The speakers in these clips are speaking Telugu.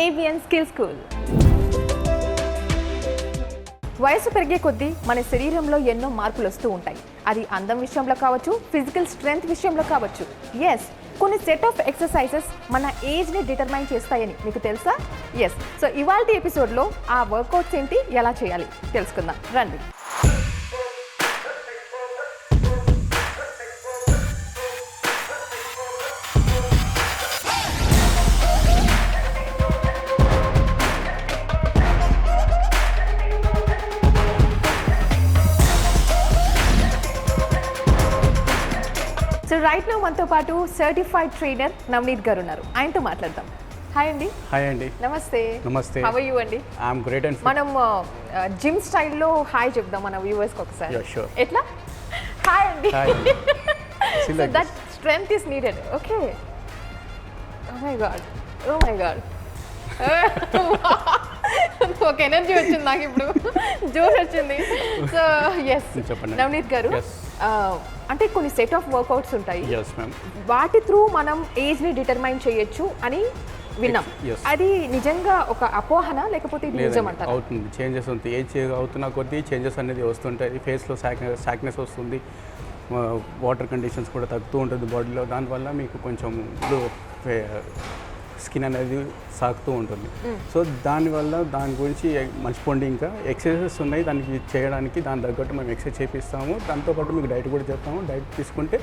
AVN Skill School. వయసు పెరిగే కొద్దీ మన శరీరంలో ఎన్నో మార్పులు వస్తూ ఉంటాయి. అది అందం విషయంలో కావచ్చు, ఫిజికల్ స్ట్రెంగ్త్ విషయంలో కావచ్చు. ఎస్, కొన్ని సెట్ ఆఫ్ ఎక్సర్సైజెస్ మన ఏజ్ని డిటర్మైన్ చేస్తాయని మీకు తెలుసా? ఎస్, సో ఇవాల్టి ఎపిసోడ్లో ఆ వర్కౌట్స్ ఏంటి, ఎలా చేయాలి తెలుసుకుందాం రండి. సో రైట్ నౌ మనతో పాటు సర్టిఫైడ్ ట్రైనర్ నవనీత్ గారు ఉన్నారు. ఆయనతో మాట్లాడదాం. హాయ్ అండి. హాయ్ అండి. నమస్తే. నమస్తే. హౌ ఆర్ యు అండి? ఐఎమ్ గ్రేట్ అండ్ మనం జిమ్ స్టైల్లో హాయ్ చెప్దాం మన వ్యూవర్స్కి ఒకసారి. షూర్. ఎట్లా? హాయ్ అండి. So that strength is needed. Okay. Oh my God, oh my God. ఒక ఎనర్జీ వచ్చింది నాకు, ఇప్పుడు జోష్ వచ్చింది. సో ఎస్ నవనీత్ గారు, అంటే కొన్ని సెట్ ఆఫ్ వర్కౌట్స్ ఉంటాయి, వాటి త్రూ మనం ఏజ్ని డిటర్మైన్ చేయొచ్చు అని విన్నాం. అది నిజంగా ఒక అపోహన లేకపోతే ఇది నిజం అంటారా? అవుతుంది, చేంజెస్ ఉంటుంది. ఏజ్ అవుతున్న కొద్దీ చేంజెస్ అనేది వస్తుంటాయి. ఫేస్లో సాక్నెస్ వస్తుంది, వాటర్ కండిషన్స్ కూడా తగ్గుతూ ఉంటుంది బాడీలో. దానివల్ల మీకు కొంచెం స్కిన్ అనేది సాగుతూ ఉంటుంది. సో దానివల్ల దాని గురించి మర్చిపోండి. ఇంకా ఎక్సర్సైజెస్ ఉన్నాయి దానికి చేయడానికి, దాని తగ్గట్టు మేము ఎక్సర్సైజ్ చేపిస్తాము. దాంతోపాటు మీకు డైట్ కూడా చెప్తాము. డైట్ తీసుకుంటే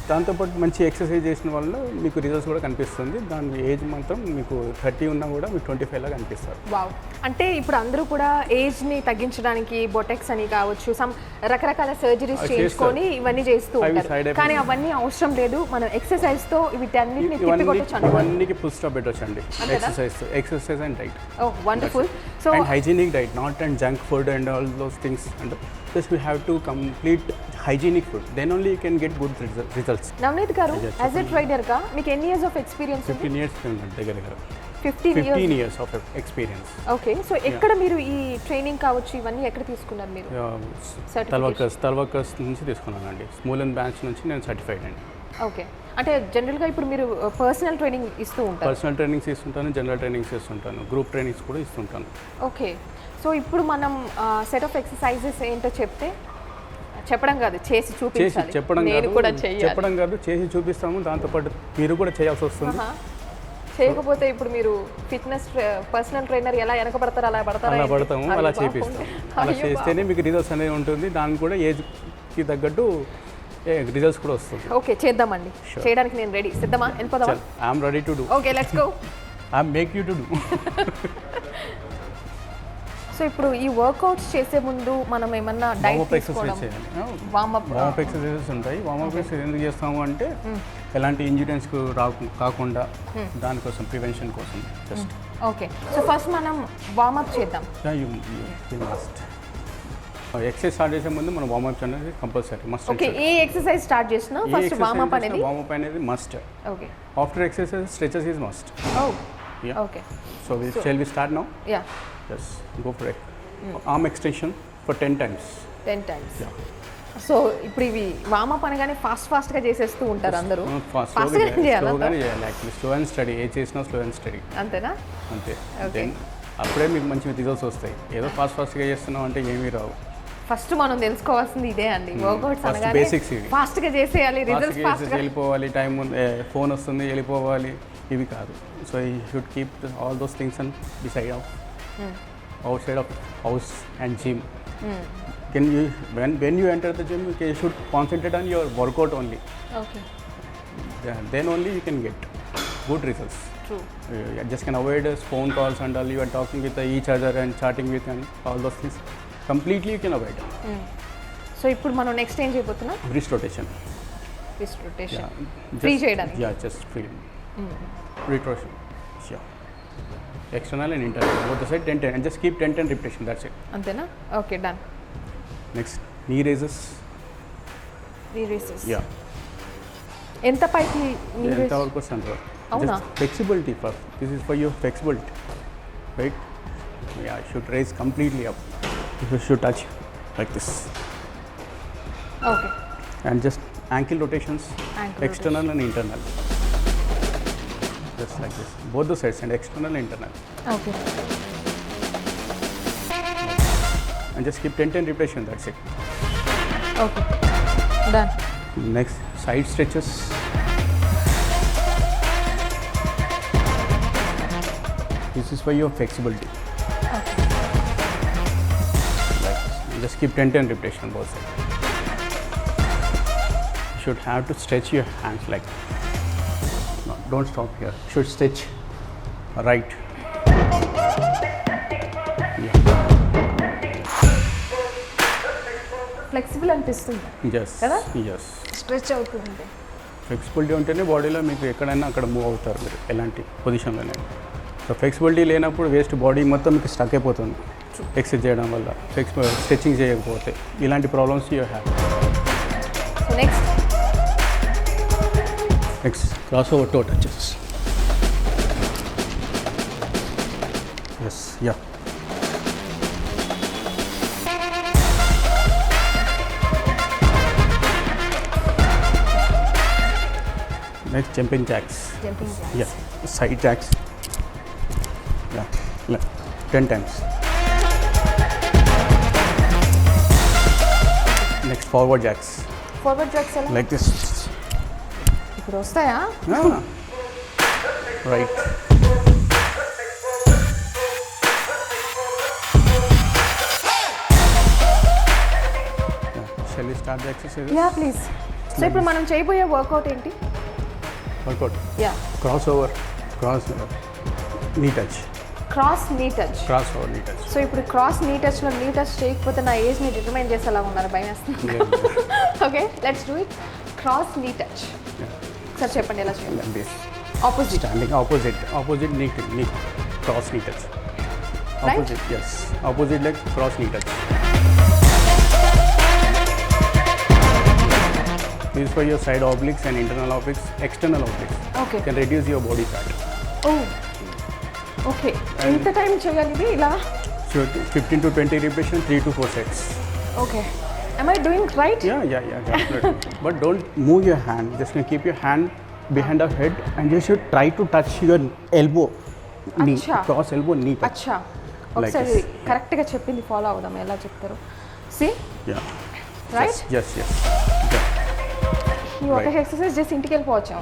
దాంతోపాటు మంచి ఎక్సర్సైజ్ చేసిన వల్ల మీకు రిజల్ట్స్ కూడా కనిపిస్తుంది. దాని ఏజ్ మాత్రం మీకు 30 ఉన్నా కూడా మీకు 25 లాగా కనిపిస్తారు. వావ్. అంటే ఇప్పుడు అందరూ కూడా ఏజ్ని తగ్గించడానికి బొటెక్స్ అని కావచ్చు, సమ్ రకరకాల సర్జరీస్ చేసుకొని ఇవన్నీ చేస్తూ ఉంటారు. కానీ అవన్నీ అవసరం లేదు, మనం ఎక్సర్సైజ్తో వీటన్నిటిని తిప్పికొట్టొచ్చు. ఇవన్నీకి ఫుల్ స్టాప్ పెట్టొచ్చండి. Exercise and diet. Oh wonderful. So and hygienic diet, not and junk food and all those things. And just we have to complete hygienic food, then only you can get good results. Navneet గారు, యాజ్ ఎ ట్రైనర్ గా మీకు ఎన్ని ఇయర్స్ ఆఫ్ ఎక్స్పీరియన్స్? 15 years దగ్గర 15 years of experience. Okay. So ఎక్కడ మీరు ఈ ట్రైనింగ్ కావచ్చు ఇవన్నీ ఎక్కడ తీసుకున్నారు మీరు? తల్వర్కర్స్ నుంచి తీసుకున్నానండి. స్మూల్ అండ్ బ్రాంచ్ నుంచి నేను సర్టిఫైడ్ అండి. ఓకే. అంటే జనరల్గా ఇప్పుడు మీరు పర్సనల్ ట్రైనింగ్ ఇస్తూ ఉంటారు? పర్సనల్ ట్రైనింగ్స్ ఇస్తుంటాను, జనరల్ ట్రైనింగ్స్ ఇస్తుంటాను, గ్రూప్ ట్రైనింగ్స్ కూడా ఇస్తుంటాను. ఓకే. సో ఇప్పుడు మనం సెట్ ఆఫ్ ఎక్సర్సైజెస్ ఏంటో చెప్తే, చెప్పడం కాదు చేసి చూపించాలి. చెప్పడం కాదు చేసి చూపిస్తాము. దాంతోపాటు మీరు కూడా చేయాల్సి వస్తుంది. చేయకపోతే ఇప్పుడు మీరు ఫిట్నెస్ పర్సనల్ ట్రైనర్ ఎలా వెనకబడతారు అలా పడతాము, అలా చేపిస్తాం. అలా చేస్తేనే మీకు రిజల్ట్స్ అనేది ఉంటుంది. దానికి కూడా ఏజ్కి తగ్గట్టు రిజల్ట్స్ కూడా వస్తుంది. ఓకే, చేద్దామండి. చేయడానికి నేను రెడీ. సిద్ధమా? వెళ్ళిపోదామా? I'm ready to do. Okay, let's go. I'm make you to do. So ఇప్పుడు ఈ వర్కౌట్స్ చేసే ముందు మనం ఏమన్నా డైట్ తీసుకోవడం, వార్మప్ ఎక్సర్సైజెస్ ఉంటాయి. వార్మప్ ఎక్సర్సైజ్ ఎందుకు చేస్తాము అంటే ఎలాంటి ఇంజురీస్ కాకుండా దానికోసం, ప్రివెన్షన్ కోసం జస్ట్. ఓకే. సో ఫస్ట్ మనం వార్మప్ చేద్దాం. ఎక్సర్సైజ్ స్టార్ట్ చేసే ముందు మనం వార్మప్ అనేది కంపల్సరీ మస్ట్. ఓకే. ఏ ఎక్సర్సైజ్ స్టార్ట్ చేసినా ఫస్ట్ వార్మప్ అనేది must. Okay. After exercise stretches is must. Oh yeah. Okay. So shall we start now? Yeah. Yes, go for it. Arm extension for 10 times. 10 times. Yeah. So ఇప్పుడు ఇవి వార్మప్ అనగానే ఫాస్ట్గా చేసేస్తూ ఉంటారు అందరూ. ఫాస్ట్గా చేయాలి. Actually slow and steady. ఏ చేసినా స్లో అండ్ స్టడీ. అంతేనా? అంతే. దెన్ అప్పుడే మీకు మంచి రిజల్ట్స్ వస్తాయి. ఏదో ఫాస్ట్గా చేస్తున్నాం అంటే ఏమీ రావు. ఫస్ట్ మనం తెలుసుకోవాల్సింది ఇదే అండి. వర్కౌట్స్ అనగానే బేసిక్స్ ఇవి. ఫాస్ట్గా చేసేయాలి, రిజల్ట్స్ ఫాస్ట్గా వెళ్ళిపోవాలి, టైం ఫోన్ వస్తుంది వెళ్ళిపోవాలి, ఇవి కాదు. So you should keep all those things and beside of outside of house and gym. Can you when you enter the gym, you should concentrate on your workout only. Okay. Then only you can get good results. True. You just can avoid phone calls and all. You are talking with each other and chatting with and all those things. Completely you can avoid. So ఇప్పుడు మనం నెక్స్ట్ ఏం చేయబోతున్నాం? Wrist rotation. Wrist rotation. Free చేయడానికి. Yeah, just free. Wrist rotation. Yeah. External and internal, both the side 10 and just keep 10 repetition, that's it. Antena? Okay, done. Next, knee raises. Yeah. ఎంత పైకి knee raise? ఎంత వరకు సెంటర్. అవునా? Flexibility first. This is for your flexibility, right? Yeah, you should raise completely up. You should touch like this. Okay. And just ankle rotations, external and internal. just like this, both the sides, and external and internal. Okay And just keep 10 repetition, that's it. Okay done. Next, side stretches. This is for your flexibility. Like this. Just keep 10 repetition on both sides. You should have to stretch your hands like that. No, don't stop here. You should stretch right. Yeah. Flexible అనిపిస్తుంది Yes. కదా? Yes. స్ట్రెచ్ అవుతుంది. ఫ్లెక్సిబిలిటీ ఉంటేనే బాడీలో మీకు ఎక్కడైనా అక్కడ మూవ్ అవుతారు మీరు ఎలాంటి పొజిషన్లోనే. సో ఫ్లెక్సిబిలిటీ లేనప్పుడు వేస్ట్ బాడీ మొత్తం మీకు స్టక్ అయిపోతుంది ఎక్సర్సైజ్ చేయడం వల్ల, స్ట్రెచింగ్ చేయకపోతే ఇలాంటి problems you have. So next cross over toe touches. Yes, ya. Next, jumping jacks. Jumping jacks. Yeah, side jacks. Yeah, 10 times. Next, forward jacks. Forward jacks ఎలా? Like this. ఇప్పుడు వస్తాయా? Ah. Right. Yeah. Shall we start the exercises? Yeah please. So ఇప్పుడు మనం చేయబోయే వర్కౌట్ ఏంటి? Workout. Yeah Crossover, knee touch. Cross knee touch. Crossover, knee touch. So ఇప్పుడు క్రాస్ నీ టచ్లో నీ టచ్ చేయకపోతే నా ఏజ్ని డిటర్మైన్ చేసేలా ఉన్నారు, భయం వేస్తుంది. Okay let's do it. Cross knee touch. Yeah. Sir చెప్పండి ఎలా చేయాలి? Like this. Opposite. Standing opposite knee, cross knee touch. Right? Opposite, yes. Opposite leg, cross knee touch. This is for your side obliques and internal obliques, external obliques. Okay Can reduce your body fat. Oh okay ఎంత టైం చేయాలి ఇది ఇలా? So 15 to 20 repetition, 3 to 4 sets. Okay am I doing right? Yeah, definitely. But don't move your hand. Just gonna keep your hand behind the head, and you should try to touch your elbow, knee, Acha. cross elbow, knee touch. అచ్చా Like ఒకసారి this. కరెక్ట్గా చెప్పింది ఫాలో అవుదాం, ఎలా చెప్తారు? సి Yeah. రైట్. Yes. Yeah. ఈ ఒక Right. ఎక్సర్సైజ్ చేసి ఇంటికి వెళ్ళిపోవచ్చాం.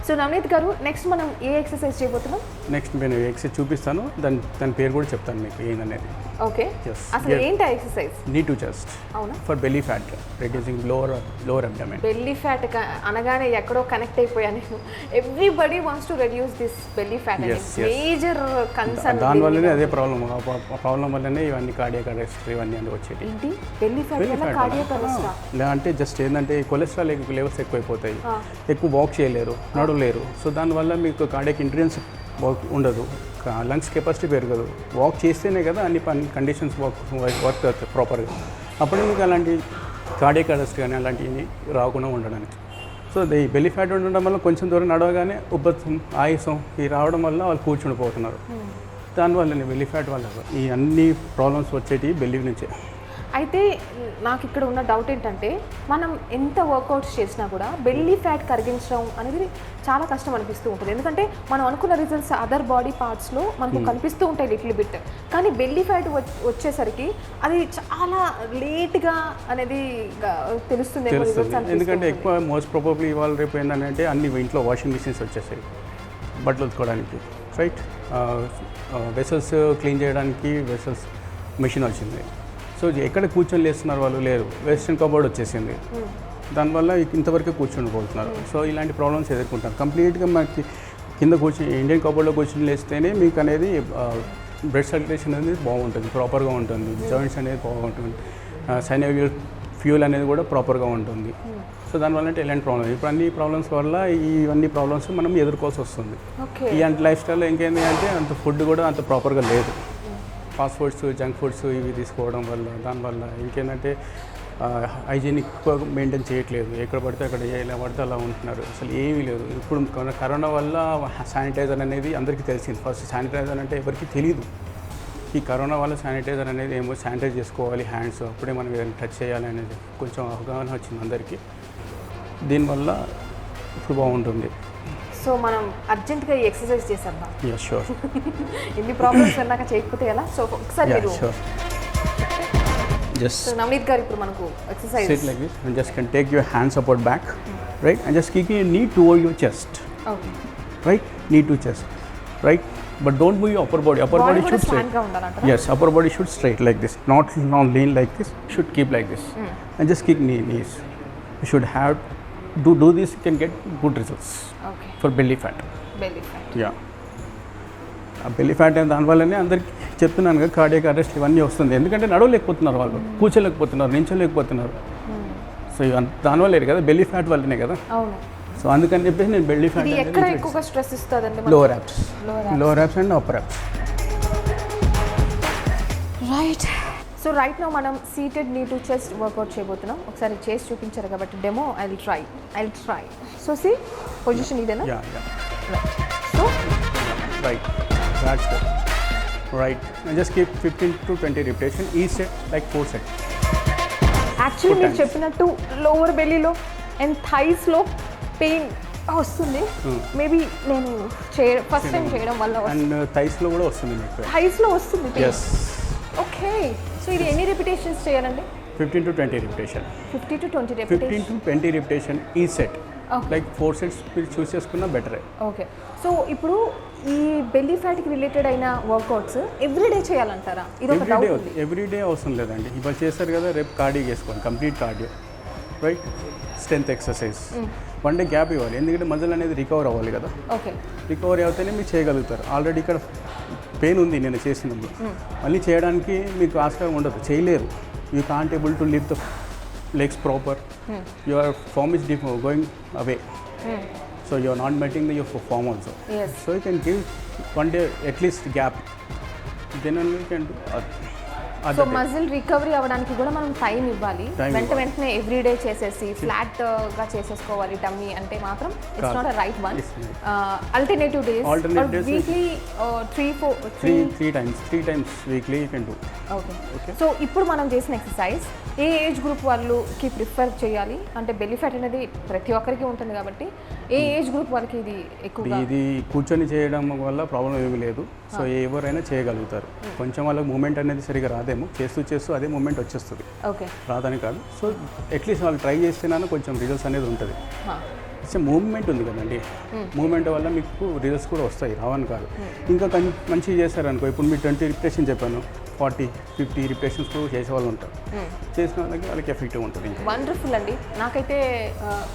సో నవనీత్ గారు నెక్స్ట్ మనం ఏ ఎక్సర్సైజ్ చేయబోతున్నాం? నెక్స్ట్ నేను ఎక్సర్సైజ్ చూపిస్తాను, దాని పేరు కూడా చెప్తాను మీకు ఏందనేది. Okay Yes. అసలు Yeah. ఏంటి ఆ ఎక్సర్సైజ్? నీ టు చెస్ట్ అవునా? For belly fat, reducing lower abdomen. Belly fat అనగానే ఎక్కడో కనెక్ట్ అయిపోయాను నేను. Everybody wants to reduce this belly fat అని Yes, yes. Major concern. దానివల్లనే అదే ప్రాబ్లం, ఆ ప్రాబ్లం వల్లనే ఇవన్నీ కార్డియాక్ అరెస్ట్ ఇవన్నీ అన్నీ వచ్చేటి. ఏంటి బెల్లీ ఫ్యాట్ వల్ల కార్డియాక్ అరెస్ట్? లేదంటే జస్ట్ ఏంటంటే కొలెస్ట్రాల్ లెవెల్స్ ఎక్కువైపోతాయి, ఎక్కువ వాక్ చేయలేరు, నడవలేరు. సో దానివల్ల మీకు కార్డియాక్ ఇంట్రెన్స్ ఉండదు, లంగ్స్ కెపాసిటీ పెరగదు. వాక్ చేస్తేనే కదా అన్ని కండిషన్స్ వర్క్ ప్రాపర్గా, అప్పుడు మీకు అలాంటి కార్డియాక్ అరెస్ట్ కానీ అలాంటివి రాకుండా ఉండడానికి. సో ఈ బెల్లీ ఫ్యాట్ ఉండడం వల్ల కొంచెం దూరం నడవగానే ఉబ్బసం, ఆయాసం ఇవి రావడం వల్ల వాళ్ళు కూర్చుండిపోతున్నారు. దానివల్ల బెల్లీ ఫ్యాట్ వల్ల ఈ అన్ని ప్రాబ్లమ్స్ వచ్చేటి బెల్లీ నుంచే. అయితే నాకు ఇక్కడ ఉన్న డౌట్ ఏంటంటే మనం ఎంత వర్కౌట్స్ చేసినా కూడా బెల్లీ ఫ్యాట్ కరిగించడం అనేది చాలా కష్టం అనిపిస్తూ ఉంటుంది. ఎందుకంటే మనం అనుకున్న రిజల్ట్స్ అదర్ బాడీ పార్ట్స్లో మనకు కనిపిస్తూ ఉంటాయి లిటిల్ బిట్, కానీ బెల్లీ ఫ్యాట్ వచ్చేసరికి అది చాలా లేట్గా అనేది తెలుస్తుంది. ఎందుకంటే ఎక్కువ మోస్ట్ ప్రాబబ్లీ ఇవాళ రేపు ఏంటంటే అన్ని ఇంట్లో వాషింగ్ మిషన్స్ వచ్చేసాయి బట్టలు ఉతుకోవడానికి, రైట్? వెసల్స్ క్లీన్ చేయడానికి వెసల్స్ మెషిన్ వచ్చింది. సో ఎక్కడ కూర్చొని లేస్తున్నారు వాళ్ళు, లేరు. వెస్ట్రన్ కబోర్డ్ వచ్చేసింది, దానివల్ల ఇంతవరకు కూర్చొని. సో ఇలాంటి ప్రాబ్లమ్స్ ఎదుర్కొంటారు. కంప్లీట్గా మనకి కింద కూర్చొని ఇండియన్ కబోర్డ్లో కూర్చొని లేస్తేనే మీకు అనేది బ్లడ్ సర్క్యులేషన్ అనేది బాగుంటుంది, ప్రాపర్గా ఉంటుంది, జాయింట్స్ అనేది బాగుంటుంది, సైనోవియల్ ఫ్యూల్ అనేది కూడా ప్రాపర్గా ఉంటుంది. సో దానివల్ల అంటే ఇలాంటి ప్రాబ్లమ్స్, ఇప్పుడు అన్ని ప్రాబ్లమ్స్ వల్ల ఇవన్నీ ప్రాబ్లమ్స్ మనం ఎదుర్కోవాల్సి వస్తుంది. ఇలాంటి లైఫ్ స్టైల్లో ఇంకేంటి అంటే అంత ఫుడ్ కూడా అంత ప్రాపర్గా లేదు, ఫాస్ట్ ఫుడ్స్, జంక్ ఫుడ్స్ ఇవి తీసుకోవడం వల్ల. దానివల్ల ఇంకేంటంటే హైజీనిక్ మెయింటైన్ చేయట్లేదు, ఎక్కడ పడితే అక్కడ ఎలా పడితే అలా ఉంటున్నారు, అసలు ఏమీ లేదు. ఇప్పుడు కరోనా వల్ల శానిటైజర్ అనేది అందరికీ తెలిసింది. ఫస్ట్ శానిటైజర్ అంటే ఎవరికి తెలియదు. ఈ కరోనా వల్ల శానిటైజర్ అనేది ఏమో శానిటైజ్ చేసుకోవాలి హ్యాండ్స్, అప్పుడే మనం ఏదైనా టచ్ చేయాలి అనేది కొంచెం అవగాహన వచ్చింది అందరికీ. దీనివల్ల ఇప్పుడు బాగుంటుంది. సో మనం అర్జెంట్గా ఈ ఎక్సర్సైజ్ చేసేద్దాం. Yes sure. ఎన్ని ప్రాబ్లమ్స్ అన్నాక చేయకపోతే ఎలా? సో ఒకసారి మీరు షూర్. Just సో నవనీత్ గారు ఇప్పుడు మనకు exercise sit like this and just can take your hands support back, right? And just keep your knee toward your chest, okay. right? Knee to chest, right? But don't move your upper body. Upper body కూడా should straight. స్టాండ్ గా ఉండాలంటారా? Yes, upper body should straight like this, not lean like this. Should keep like this, and just kick knees. You should have do this. You can get good results okay. for belly fat. Belly fat. Yeah. ఆ బెల్లీ ఫ్యాట్ దానివల్లనే అందరికి చెప్తున్నాను కదా కార్డియాక్ అరెస్ట్ ఇవన్నీ వస్తుంది. ఎందుకంటే నడవలేకపోతున్నారు వాళ్ళు, కూర్చోలేకపోతున్నారు, నించోలేకపోతున్నారు. సో దానివల్లే కదా బెల్లీ ఫ్యాట్ వల్లనే కదా. అవును. సో అందుకని చెప్పేసి నేను బెల్లీ ఫ్యాట్ ఇది ఎక్కడ ఎక్కువగా స్ట్రెస్ ఇస్తుందండి? Lower abs, lower abs and upper abs. Right. So right now మనం seated knee to chest workout చేయబోతున్నాం. ఒకసారి చేసి చూపించారు కాబట్టి demo I will try. So C position ఇదేనా? Yeah yeah so right, that's good. Right, and just keep 15 to 20 repetition each set, like 4 sets. Actually మీరు times. చెప్పినట్టు లోవర్ బెల్లీలో అండ్ థైస్లో పెయిన్ వస్తుంది. మేబీ నేను ఫస్ట్ టైం చేయడం వల్ల అండ్ థైస్లో కూడా వస్తుంది మీకు. థైస్లో వస్తుంది పెయిన్. ఎస్. ఓకే. సో ఇది ఎన్ని రిపిటేషన్స్ చేయాలండి? 15 to 20 repetition. 50 to 20 15 repetitions. to 20 repetition each set. Like 4 sets మీరు చూస్ చేసుకున్నా బెటరే. ఓకే. సో ఇప్పుడు ఈ బెల్లీ ఫ్యాట్కి రిలేటెడ్ అయిన వర్కౌట్స్ ఎవ్రీడే చేయాలంటారా? ఇది ఒక డౌట్ ఉంది. ఎవ్రీడే అవసరం లేదండి. ఇవాళ చేస్తారు కదా, రేపు కార్డియో చేసుకోవాలి, complete cardio, right? Strength exercise. 1 day gap ఇవ్వాలి, ఎందుకంటే మజిల్ అనేది రికవర్ అవ్వాలి కదా. ఓకే. రికవరీ అవుతేనే మీరు చేయగలుగుతారు. ఆల్రెడీ ఇక్కడ పెయిన్ ఉంది నేను చేసినప్పుడు, మళ్ళీ చేయడానికి మీకు ఆస్కారం ఉండదు, చేయలేరు. You can't able to lift the legs proper. Your form is going away. So you are not meeting your form also. Yes. So you can give 1 day at least gap. Then only you can do so other day. Muscle recovery అవ్వడానికి కూడా మనం టైం ఇవ్వాలి. Time ఇవ్వాలి. వెంటనే ఎవ్రీడే చేసేసి ఫ్లాట్గా చేసేసుకోవాలి టమ్మీ అంటే మాత్రం it's not a right one. It's not. Alternative days Alternate days weekly 3 times weekly you can do. Okay. So ఇప్పుడు మనం చేసిన ఎక్సర్సైజ్ ఏ ఏజ్ గ్రూప్ వాళ్ళకి ప్రిఫర్ చేయాలి? అంటే బెల్లీ ఫ్యాట్ అనేది ప్రతి ఒక్కరికి ఉంటుంది కాబట్టి ఏ ఏజ్ గ్రూప్ వాళ్ళకి ఇది ఎక్కువగా? ఇది కూర్చొని చేయడం వల్ల ప్రాబ్లం ఏమీ లేదు. సో ఎవరైనా చేయగలుగుతారు. కొంచెం వాళ్ళకి మూమెంట్ అనేది సరిగా రాదేమో, చేస్తూ అదే మూమెంట్ వచ్చేస్తుంది, ఓకే. రాదని కాదు. సో అట్లీస్ట్ వాళ్ళు ట్రై చేస్తేనే కొంచెం రిజల్ట్స్ అనేది ఉంటుంది. ఇట్స్ మూవ్మెంట్ ఉంది కదండి, మూవ్మెంట్ వల్ల మీకు రిజల్ట్స్ కూడా వస్తాయి, రావని కాదు. ఇంకా మంచిగా చేశారనుకో, ఇప్పుడు మీరు 20 రిపిటేషన్ చెప్పాను, 40-50 రిపిటేషన్స్ కూడా చేసే వాళ్ళు ఉంటారు. చేసిన వాళ్ళకి ఎఫెక్టివ్ ఉంటుంది. వండర్ఫుల్ అండి. నాకైతే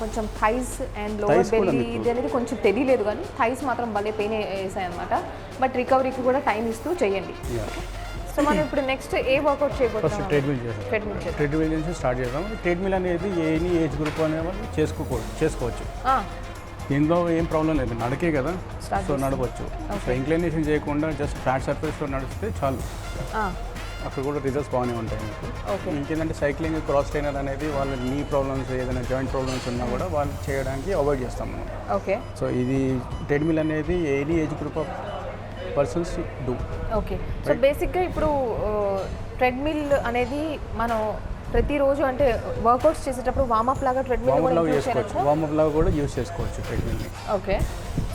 కొంచెం థైస్ అండ్ లోవర్ Thighs కూడా బెల్లీ మీకు- ఇది అనేది కొంచెం తెలియలేదు, కానీ థైస్ మాత్రం భలే పెయిన్ వేసాయి అనమాట. బట్ రికవరీకి కూడా టైం ఇస్తూ చేయండి. సో మనం ఇప్పుడు నెక్స్ట్ ఏ వర్కౌట్ ఫస్ట్ చేయబోతున్నాం? ట్రెడ్మిల్ చేస్తాం. ట్రెడ్మిల్ చేద్దాం. ట్రెడ్మిల్ నుంచి స్టార్ట్ చేద్దాం. ట్రెడ్మిల్ అనేది ఎనీ ఏజ్ గ్రూప్ అనే వాళ్ళు చేసుకోవచ్చు. దీనిలో ఏం ప్రాబ్లం లేదు, నడకే కదా. Start సో నడవచ్చు. సో ఇంక్లైనేషన్ చేయకుండా జస్ట్ ఫ్లాట్ సర్ఫేస్లో నడిస్తే చాలు, అక్కడ కూడా రిజల్ట్స్ బాగానే ఉంటాయి మీకు. ఓకే. ఇంకేంటంటే సైక్లింగ్, క్రాస్ ట్రైనర్ అనేది వాళ్ళ నీ ప్రాబ్లమ్స్, ఏదైనా జాయింట్ ప్రాబ్లమ్స్ ఉన్నా కూడా వాళ్ళు చేయడానికి అవాయిడ్ చేస్తాం మనం. ఓకే. సో ఇది ట్రెడ్మిల్ అనేది any age group of persons do. Okay. So బేసిక్గా ఇప్పుడు ట్రెడ్మిల్ అనేది మనం ప్రతిరోజు అంటే వర్కౌట్స్ చేసేటప్పుడు వార్మప్ లాగా ట్రెడ్మిల్ వార్మప్ కూడా లాగా యూజ్ చేసుకోవచ్చు, చేయొచ్చా? వార్మప్ లాగా కూడా యూజ్ చేసుకోవచ్చు ట్రెడ్మిల్ని. ఓకే.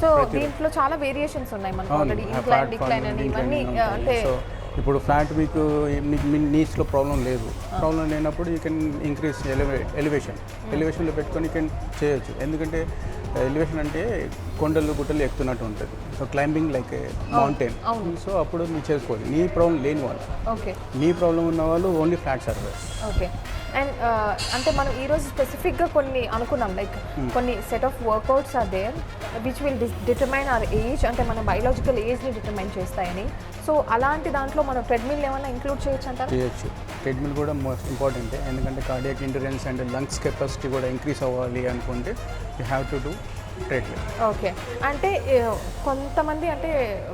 సో దీంట్లో చాలా వేరియేషన్స్ ఉన్నాయి మనకు అవును, ఆల్రెడీ, ఇంక్లైన్, ఫ్లాట్ డిక్లైన్ అని ఇవన్నీ అంటే సో ఇప్పుడు ఫ్లాట్ మీకు మీ నీస్లో ప్రాబ్లం లేదు, ప్రాబ్లం లేనప్పుడు యూ కెన్ ఇంక్రీజ్ ఎలివేషన్లో పెట్టుకొని యూ కెన్ చేయొచ్చు. ఎందుకంటే ఎలివేషన్ అంటే కొండలు గుట్టలు ఎక్కుతున్నట్టు ఉంటుంది. So climbing like mountain. So అప్పుడు మీరు చేసుకోవాలి. నీ ప్రాబ్లం లేని వాళ్ళు, ఓకే. నీ ప్రాబ్లం ఉన్న వాళ్ళు only flat surface. Okay. And అంటే మనం ఈరోజు స్పెసిఫిక్గా కొన్ని అనుకున్నాం, లైక్ కొన్ని set of workouts are there which will determine our age, అంటే మన బయోలాజికల్ ఏజ్ని డిటర్మైన్ చేస్తాయని. సో అలాంటి దాంట్లో మనం ట్రెడ్మిల్ ఏమైనా ఇంక్లూడ్ చేయొచ్చు అంటారా? చేయొచ్చు. ట్రెడ్మిల్ కూడా మోస్ట్ ఇంపార్టెంటే, ఎందుకంటే cardiac endurance and lungs capacity కూడా ఇంక్రీజ్ అవ్వాలి అనుకుంటే you have to do treadmill. Okay. అంటే కొంతమంది అంటే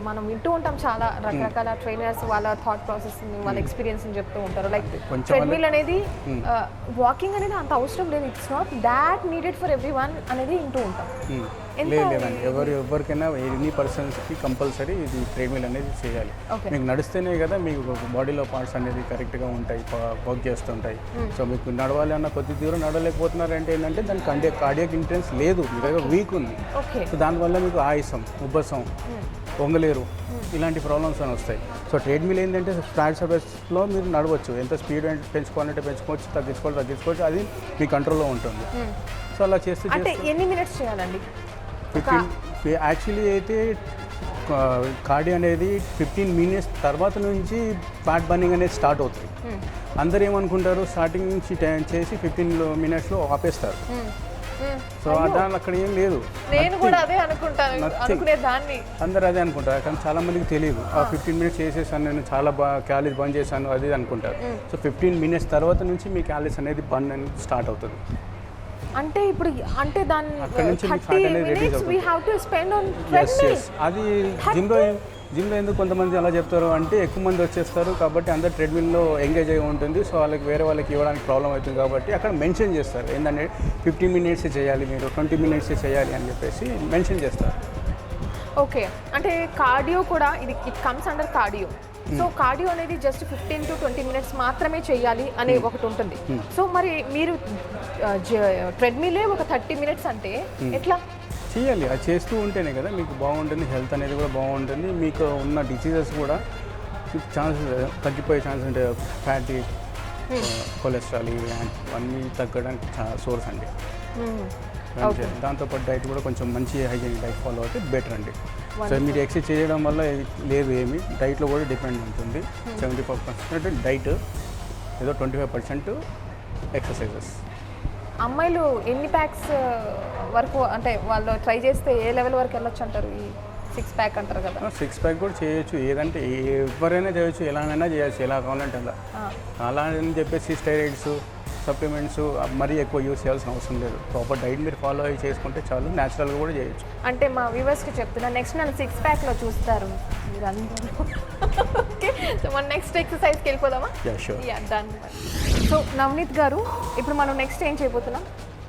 మనం వింటూ ఉంటాం చాలా రకరకాల ట్రైనర్స్ వాళ్ళ థాట్ ప్రాసెస్, వాళ్ళ ఎక్స్పీరియన్స్ చెప్తూ ఉంటారు. లైక్ కొంచెం ట్రెడ్మిల్ అనేది వాకింగ్ అనేది అంత అవసరం లేదు, it's not that needed for every one అనేది వింటూ ఉంటాం. లేదండి, ఎవరికైనా ఎనీ పర్సన్స్కి కంపల్సరీ ఇది ట్రెడ్మిల్ అనేది చేయాలి. Okay. మీకు నడిస్తేనే కదా మీకు బాడీలో పార్ట్స్ అనేది కరెక్ట్గా ఉంటాయి, వర్క్ చేస్తుంటాయి. సో మీకు నడవాలి అన్న కొద్ది దూరం నడవలేకపోతున్నారంటే ఏంటంటే దానికి కార్డియాక్ ఇంటెన్స్ లేదు, మీ దగ్గర వీక్ ఉంది. ఓకే. సో దానివల్ల మీకు ఆయాసం, ఉబ్బసం, వంగలేరు, ఇలాంటి ప్రాబ్లమ్స్ అని వస్తాయి. సో ట్రెడ్మిల్ ఏంటంటే ఫ్లాట్ సర్ఫేస్లో మీరు నడవచ్చు, ఎంత స్పీడ్ పెంచుకోవాలంటే పెంచుకోవచ్చు, తగ్గించుకోవచ్చు, అది మీ కంట్రోల్లో ఉంటుంది. సో అలా చేస్తే అంటే ఎన్ని మినిట్స్ చేయాలండి? 15 యాక్చువల్లీ అయితే కార్డియో అనేది 15 మినిట్స్ తర్వాత నుంచి ఫ్యాట్ బర్నింగ్ అనేది స్టార్ట్ అవుతుంది. అందరు ఏమనుకుంటారు స్టార్టింగ్ నుంచి చేసి 15 మినిట్స్లో ఆపేస్తారు. సో దాని అక్కడ ఏం లేదు, నేను కూడా అదే అనుకునే దాన్ని అందరు అదే అనుకుంటారు, కానీ చాలా మందికి తెలియదు. ఆ 15 మినిట్స్ చేసేసాను నేను, చాలా క్యాలరీస్ బర్న్ చేశాను అది అనుకుంటారు. సో 15 మినిట్స్ తర్వాత నుంచి మీ క్యాలరీస్ అనేది బర్న్ అనేది స్టార్ట్ అవుతుంది. అంటే ఇప్పుడు అంటే దాన్ని అక్కడ నుంచి మీ 30 fat అనేది reduce minutes we అవుతుంది. have to spend on Yes, treadmill. yes. అది జిమ్లో ఎందుకు కొంతమంది అలా చెప్తారు అంటే ఎక్కువ మంది వచ్చేస్తారు కాబట్టి అందరు ట్రెడ్మిల్లో ఎంగేజ్ అయి ఉంటుంది. సో వాళ్ళకి వేరే వాళ్ళకి ఇవ్వడానికి ప్రాబ్లం అవుతుంది కాబట్టి అక్కడ మెన్షన్ చేస్తారు ఏంటంటే 15 మినిట్స్ చేయాలి, మీరు 20 మినిట్స్ చేయాలి అని చెప్పేసి మెన్షన్ చేస్తారు. ఓకే, అంటే కార్డియో కూడా it comes under cardio. So cardio అనేది జస్ట్ 15 to 20 మినిట్స్ మాత్రమే చేయాలి అనే ఒకటి ఉంటుంది. సో మరి మీరు ట్రెడ్మిలే ఒక 30 మినిట్స్ అంటే ఎట్లా చేయాలి? అది చేస్తూ ఉంటేనే కదా మీకు బాగుంటుంది, హెల్త్ అనేది కూడా బాగుంటుంది, మీకు ఉన్న డిసీజెస్ కూడా ఛాన్సెస్ తగ్గిపోయే ఛాన్స్ ఉంటాయి. ఫ్యాటీ, కొలెస్ట్రాల్ ఇవన్నీ తగ్గడానికి సోర్స్ అండి. దాంతోపాటు డైట్ కూడా కొంచెం మంచి హైజీనిక్ డైట్ ఫాలో అయితే బెటర్ అండి. సో మీరు ఎక్సర్సైజ్ చేయడం వల్ల లేదు ఏమి, డైట్లో కూడా డిపెండ్ ఉంటుంది. 75% డైట్, ఏదో 25% ఎక్సర్సైజెస్. అమ్మాయిలు ఎన్ని ప్యాక్స్ వరకు అంటే వాళ్ళు ట్రై చేస్తే ఏ లెవెల్ వరకు వెళ్ళొచ్చు అంటారు? ఈ 6 ప్యాక్ అంటారు కదా, 6 ప్యాక్ కూడా చేయొచ్చు, ఏదంటే ఎవరైనా చేయొచ్చు, ఎలాగైనా చేయొచ్చు, ఎలా కావాలంటే అలా అని చెప్పేసి స్టెరాయిడ్స్, సప్లిమెంట్స్ మరీ ఎక్కువ యూస్ చేయాల్సిన అవసరం లేదు. ప్రాపర్ డైట్ మీరు ఫాలో అయ్యి చేసుకుంటే చాలు, న్యాచురల్గా కూడా చేయొచ్చు. అంటే మా వ్యూవర్స్కి చెప్తున్నా, నెక్స్ట్ నన్ను 6 ప్యాక్లో చూస్తారు మీరు అందరూ. ఓకే, సో మన నెక్స్ట్ ఎక్సర్సైజ్కి వెళ్ళిపోదామా? షూర్. డన్. సో నవనీత్ గారు, ఇప్పుడు మనం నెక్స్ట్ ఏం చేయబోతున్నాం?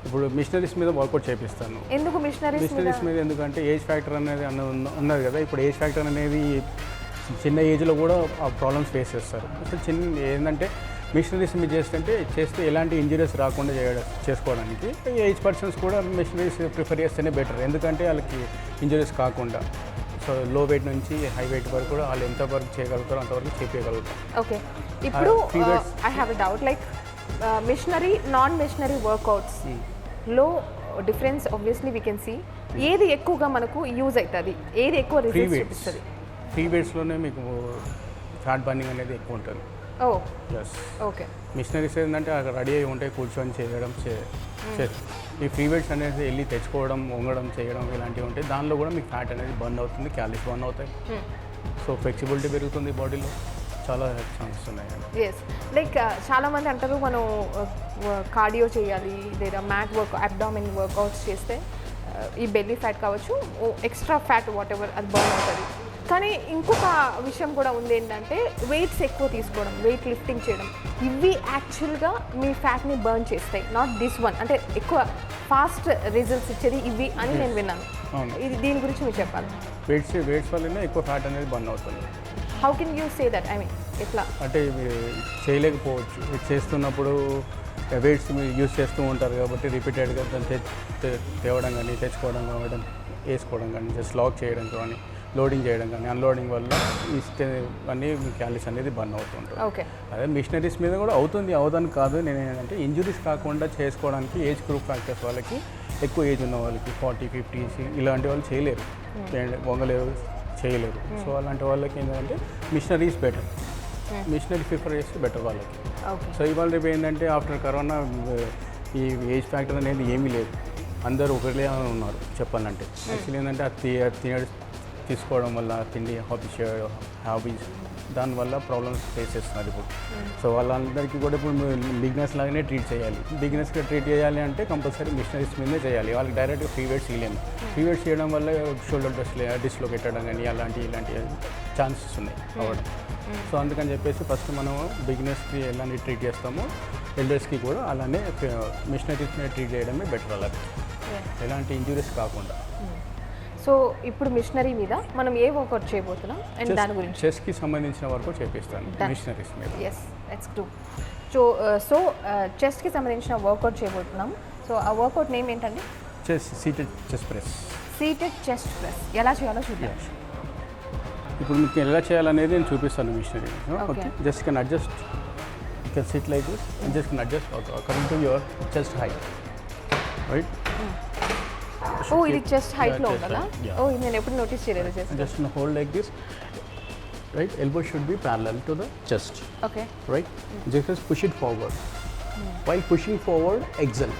ఇప్పుడు మిషనరీస్ మీద వర్కౌట్ చేపిస్తాను. ఎందుకు మిషనరీస్ మీద? ఎందుకంటే ఏజ్ ఫ్యాక్టర్ అనేది ఉన్నది కదా. ఇప్పుడు ఏజ్ ఫ్యాక్టర్ అనేది చిన్న ఏజ్లో కూడా ఆ ప్రాబ్లమ్స్ ఫేస్ చేస్తారు. సో ఏంటంటే మిషనరీస్ మీద చేస్తే ఎలాంటి ఇంజరీస్ రాకుండా చేసుకోవడానికి ఏజ్ పర్సన్స్ కూడా మిషనరీస్ ప్రిఫర్ చేస్తేనే బెటర్. ఎందుకంటే వాళ్ళకి ఇంజరీస్ కాకుండా. సో లో వెయిట్ నుంచి హై వెయిట్ వరకు కూడా వాళ్ళు ఎంత వర్క్ చేయగలుగుతారో అంతవరకు చేయగలుగుతారు. ఓకే, ఇప్పుడు I have a doubt, like machinery, non machinery workouts లో difference obviously we can see. ఏది ఎక్కువగా మనకు యూజ్ అవుతుంది, ఏది ఎక్కువ రిజల్ట్స్ చూపిస్తుంది? ఫ్రీ వెయిట్స్లోనే మీకు ఫ్యాట్ బర్నింగ్ అనేది ఎక్కువ ఉంటుంది. ఓ ఎస్. ఓకే. మిషనరీస్ ఏంటంటే అక్కడ రెడీ అయి ఉంటాయి, కూర్చొని చేయడం ఈ ఫ్రీ వెయిట్స్ అనేది వెళ్ళి తెచ్చుకోవడం, వంగడం, చేయడం ఇలాంటివి ఉంటాయి. దానిలో కూడా మీకు ఫ్యాట్ అనేది బర్న్ అవుతుంది, క్యాలరీస్ బర్న్ అవుతాయి. సో ఫ్లెక్సిబిలిటీ పెరుగుతుంది బాడీలో, చాలా ఛాన్సెస్ ఉన్నాయి. ఎస్, లైక్ చాలామంది అంటారు మనం కార్డియో చేయాలి లేదా మ్యాట్ వర్క్, అబ్డామిన్ వర్కౌట్స్ చేస్తే ఈ బెల్లీ ఫ్యాట్ కావచ్చు, ఎక్స్ట్రా ఫ్యాట్ వాట్ ఎవర్ అది బర్న్ అవుతుంది. కానీ ఇంకొక విషయం కూడా ఉంది ఏంటంటే వెయిట్స్ ఎక్కువ తీసుకోవడం, వెయిట్ లిఫ్టింగ్ చేయడం, ఇవి యాక్చువల్గా మీ ఫ్యాట్ని బర్న్ చేస్తాయి, నాట్ దిస్ వన్. అంటే ఎక్కువ ఫాస్ట్ రిజల్ట్స్ ఇచ్చేది ఇవి అని నేను విన్నాను. ఇది దీని గురించి మీరు చెప్పాలి. వెయిట్స్ వల్లనే ఎక్కువ ఫ్యాట్ అనేది బర్న్ అవుతుంది. How can you say that? I mean ఎట్లా అంటే ఇవి చేయలేకపోవచ్చు, ఇది చేస్తున్నప్పుడు వెయిట్స్ మీరు యూజ్ చేస్తూ ఉంటారు కాబట్టి రిపీటెడ్గా దాన్ని తేవడం కానీ, తెచ్చుకోవడం కానీ, వేసుకోవడం కానీ, జస్ట్ లాక్ చేయడం కానీ, లోడింగ్ చేయడం కానీ, అన్లోడింగ్ వల్ల ఇస్తే అన్నీ మీ క్యాలరీస్ అనేది బర్న్ అవుతుంటుంది. ఓకే. అదే మిషనరీస్ మీద కూడా అవుతుంది కాదు. నేను ఏంటంటే ఇంజురీస్ కాకుండా చేసుకోవడానికి ఏజ్ గ్రూప్ ఫ్యాక్టర్స్ వాళ్ళకి, ఎక్కువ ఏజ్ ఉన్న వాళ్ళకి 40, 50 ఇలాంటి వాళ్ళు చేయలేరు, వంగలేరు, చేయలేరు. సో అలాంటి వాళ్ళకి ఏంటంటే మిషనరీస్ బెటర్, మిషనరీ ప్రిఫర్ చేస్తే బెటర్ వాళ్ళకి. సో ఇవాళ రేపు ఏంటంటే ఆఫ్టర్ కరోనా ఈ ఏజ్ ఫ్యాక్టర్ అనేది ఏమీ లేదు, అందరూ ఒకరిలే ఉన్నారు చెప్పాలంటే. యాక్చువల్లీ ఏంటంటే అది తీసుకోవడం వల్ల, తిండి హాబీస్ దానివల్ల ప్రాబ్లమ్స్ ఫేస్ చేస్తున్నారు ఇప్పుడు. సో వాళ్ళందరికీ కూడా ఇప్పుడు బిగినర్స్ లాగానే ట్రీట్ చేయాలి. బిగినర్స్గా ట్రీట్ చేయాలి అంటే కంపల్సరీ మిషనరీస్ మీదే చేయాలి. వాళ్ళకి డైరెక్ట్గా ఫ్రీ వెయిట్స్ చేయలేము. ఫ్రీ వెయిట్స్ చేయడం వల్ల షోల్డర్ డిస్లోకేట్ అవ్వడం కానీ ఇలాంటి ఛాన్సెస్ ఉన్నాయి అవ్వడం. సో అందుకని చెప్పేసి ఫస్ట్ మనం బిగినర్స్కి ఎలాంటి ట్రీట్ చేస్తామో ఎల్డర్స్కి కూడా అలానే మిషనరీస్ మీద ట్రీట్ చేయడమే బెటర్, అలాగే ఎలాంటి ఇంజురీస్ కాకుండా. సో ఇప్పుడు మిషనరీ మీద మనం ఏ వర్కౌట్ చేయబోతున్నాం అండ్ దాని గురించి చెస్ట్కి సంబంధించిన వరకు చేపిస్తాను మిషనరీస్ మీద. Yes let's do. సో చెస్ట్కి సంబంధించిన వర్కౌట్ చేయబోతున్నాం. సో ఆ వర్కౌట్ నేమ్ ఏంటండి? Seated chest press. Seated chest press ఎలా చేయాలో చూద్దాం. ఇప్పుడు మీకు ఎలా చేయాలనేది నేను చూపిస్తాను machinery. Okay. Just can adjust, you can sit like this and just can adjust according to your chest height, right? Oh ఇది చెస్ట్ హైట్లో chest ఉండాలా? height, yeah. ఓ ఇది నేను ఎప్పుడు నోటీస్ చేయలేదు. Just hold like this, right? Elbow should be parallel to the chest, okay. right? Just push it forward. While pushing forward, exhale.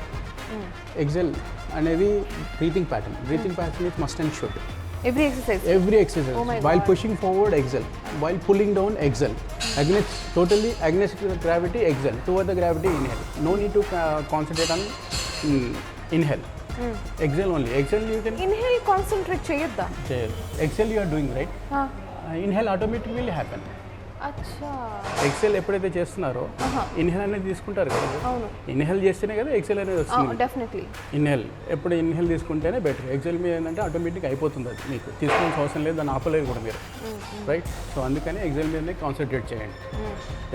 Exhale అనేది breathing pattern. Breathing pattern is must and should. Every exercise. Every exercise. Oh my While God. pushing forward, exhale. While pulling down, exhale. Totally against the gravity, exhale. Toward the gravity, inhale. No need to concentrate on inhale. Exhale only. Exhale you can. Inhale concentrate చేయొద్దా? Exhale you are doing, right? Inhale automatically will happen. అచ్చా. ఎక్సెల్ ఎప్పుడైతే చేస్తున్నారో ఇన్హేల్ అనేది తీసుకుంటారు కదా. అవును. ఇన్హేల్ చేస్తేనే కదా ఎక్సెల్ అనేది వస్తుంది. డెఫినెట్లీ. ఇన్హేల్ ఎప్పుడు ఇన్హేల్ తీసుకుంటేనే బెటర్. ఎక్సెల్ మీద ఏంటంటే ఆటోమేటిక్ అయిపోతుంది, అది మీకు తీసుకోవాల్సిన అవసరం లేదు, దాన్ని ఆపలేదు కూడా మీరు, రైట్? సో అందుకని ఎక్సెల్ మీదనే కాన్సన్ట్రేట్ చేయండి.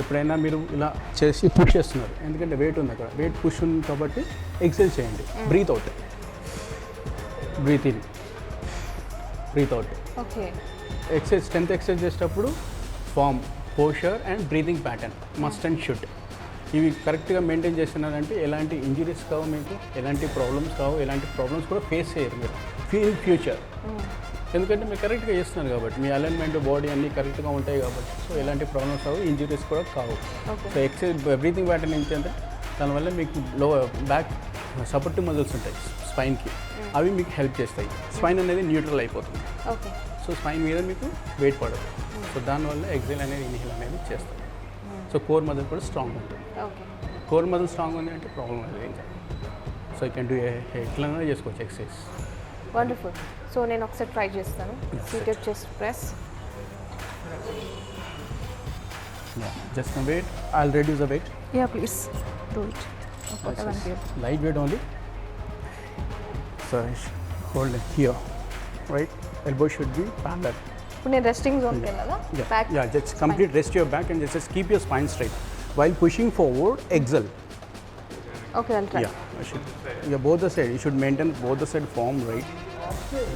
ఎప్పుడైనా మీరు ఇలా చేసి పుష్ చేస్తున్నారు, ఎందుకంటే వెయిట్ ఉంది అక్కడ, వెయిట్ పుష్ ఉంది కాబట్టి ఎక్సెల్ చేయండి. Breathe out, breathe in, breathe out. Okay. Exercise strength exercise చేసేటప్పుడు form, posture and breathing pattern must and should ఇవి కరెక్ట్గా మెయింటైన్ చేస్తున్నారంటే ఎలాంటి ఇంజరీస్ కావు, మీకు ఎలాంటి ప్రాబ్లమ్స్ కావు, ఎలాంటి ప్రాబ్లమ్స్ కూడా ఫేస్ చేయరు మీరు ఇన్ ఫ్యూచర్. ఎందుకంటే మీరు కరెక్ట్గా చేస్తున్నారు కాబట్టి, మీ అలైన్మెంట్ బాడీ అన్నీ కరెక్ట్గా ఉంటాయి కాబట్టి, సో ఎలాంటి ప్రాబ్లమ్స్ కావు, ఇంజరీస్ కూడా కావు. సో ఎక్సర్సైజ్ బ్రీతింగ్ ప్యాటర్న్ ఏంటంటే దానివల్ల మీకు లో బ్యాక్ సపోర్టివ్ మజిల్స్ ఉంటాయి స్పైన్కి, అవి మీకు హెల్ప్ చేస్తాయి. స్పైన్ అనేది న్యూట్రల్ అయిపోతుంది. ఓకే. సో స్పైన్ మీద మీకు వెయిట్ పడదు. సో దానివల్ల ఎక్సైల్ అనేది ఇన్హేల్ అనేది చేస్తాం. సో కోర్ మజిల్ కూడా స్ట్రాంగ్ ఉంటుంది. ఓకే. కోర్ మజిల్ స్ట్రాంగ్ ఉంది అంటే ప్రాబ్లం అనేది ఏం కాదు. సో యూ కెన్ డూ ఎట్లనే చేసుకోవచ్చు ఎక్సర్సైజ్. వండర్ఫుల్. సో నేను ఒకసారి ట్రై చేస్తాను. Seated chest press. Just wait, I will reduce the weight. Ya please do it. Light weight only. So hold here, right? Elbow should be parallel. ఇప్పుడు నేను రెస్టింగ్ జోన్కి వెళ్ళాలా? Back. Yeah, just complete rest your back and just keep your spine straight. While pushing forward, exhale. Okay, I'll try. Yeah, both the side. You should maintain both the side form, right?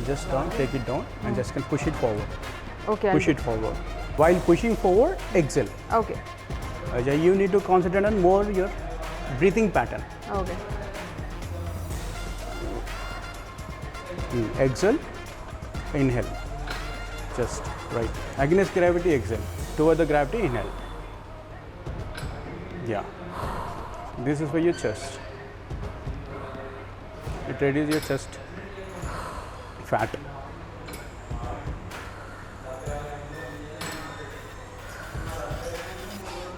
Just down, take it down, and just can push it forward. Okay. Push it forward. While pushing forward, exhale. Okay. You need to concentrate on more your breathing pattern. Okay. Exhale, inhale. Just right. Against gravity, exhale. Toward the gravity, inhale. Yeah. This is for your chest. It reduces your chest fat.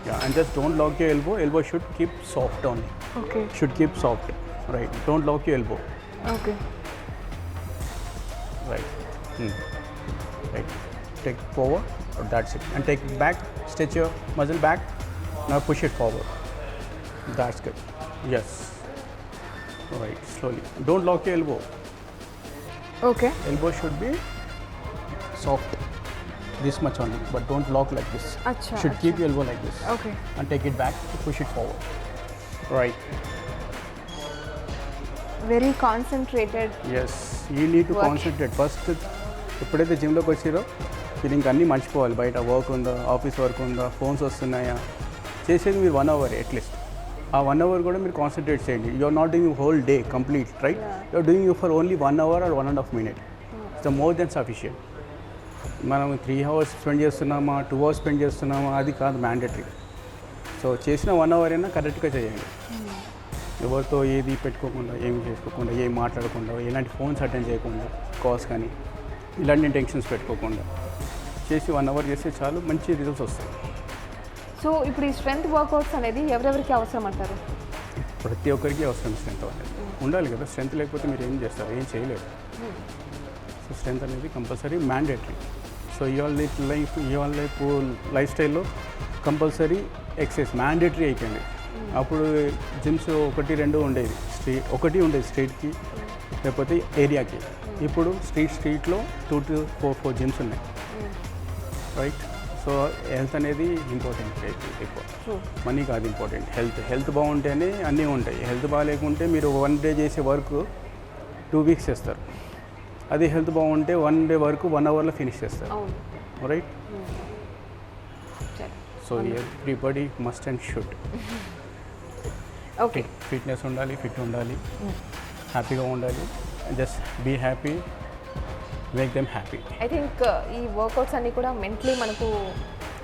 Yeah, and just don't lock your elbow. Elbow should keep soft only. Okay. Should keep soft. Right. Don't lock your elbow. Okay. Right. Right. Take forward, or that's it. And take back, stretch your muscle back. Now push it forward. That's good. Yes. Right. Slowly. Don't lock your elbow. Okay. Elbow should be soft. This much only, but don't lock like this. అచ్చా. Should keep your elbow like this. Okay. And take it back, push it forward. Right. Very concentrated. Yes. You need to Work. concentrate. First, ఎప్పుడైతే జిమ్లోకి వచ్చారో మీరు ఇంక అన్నీ మర్చిపోవాలి. బయట వర్క్ ఉందా, ఆఫీస్ వర్క్ ఉందా, ఫోన్స్ వస్తున్నాయా, చేసేది మీరు 1 hour అట్లీస్ట్. ఆ 1 hour కూడా మీరు కాన్సన్ట్రేట్ చేయండి. You are not doing whole day complete, right? You are doing for only 1 hour or 1.5 minutes. It's more than sufficient. మనం 3 hours స్పెండ్ చేస్తున్నామా, 2 hours స్పెండ్ చేస్తున్నామా, అది కాదు మ్యాండేటరీ. సో చేసిన 1 hour అయినా కరెక్ట్గా చేయండి. ఎవరితో ఏది పెట్టుకోకుండా, ఏమి చేసుకోకుండా, ఏం మాట్లాడకుండా, ఎలాంటి ఫోన్స్ అటెండ్ చేయకుండా, కాల్స్ కానీ ఇలాంటి టెన్షన్స్ పెట్టుకోకుండా చేసి 1 hour చేస్తే చాలు, మంచి రిజల్ట్స్ వస్తాయి. సో ఇప్పుడు ఈ స్ట్రెంత్ వర్కౌట్స్ అనేది ఎవరెవరికి అవసరం అంటారు? ప్రతి ఒక్కరికి అవసరం స్ట్రెంత్ అనేది ఉండాలి కదా. స్ట్రెంత్ లేకపోతే మీరు ఏం చేస్తారు, ఏం చేయలేరు. సో స్ట్రెంత్ అనేది కంపల్సరీ మ్యాండేటరీ. సో ఇవాళ లైఫ్ స్టైల్లో కంపల్సరీ ఎక్సర్సైజ్ మ్యాండేటరీ అయిపోయింది. అప్పుడు జిమ్స్ 1-2 ఉండేది, ఒకటి ఉండేది స్ట్రీట్కి లేకపోతే ఏరియాకి. ఇప్పుడు స్ట్రీట్లో 2 to 4 gyms ఉన్నాయి, రైట్. సో హెల్త్ అనేది ఇంపార్టెంట్ ఎక్కువ, మనీ కాదు ఇంపార్టెంట్. హెల్త్ బాగుంటేనే అన్నీ ఉంటాయి. హెల్త్ బాగాలేకుంటే మీరు 1 day చేసే వర్క్ 2 weeks చేస్తారు. అది హెల్త్ బాగుంటే 1 day వర్క్ 1 hourలో ఫినిష్ చేస్తారు, right. So everybody must and should okay. Fitness ఉండాలి, ఫిట్ ఉండాలి, హ్యాపీగా ఉండాలి. Just be happy, make them happy. I think ఈ వర్కౌట్స్ అన్నీ కూడా మెంటలీ మనకు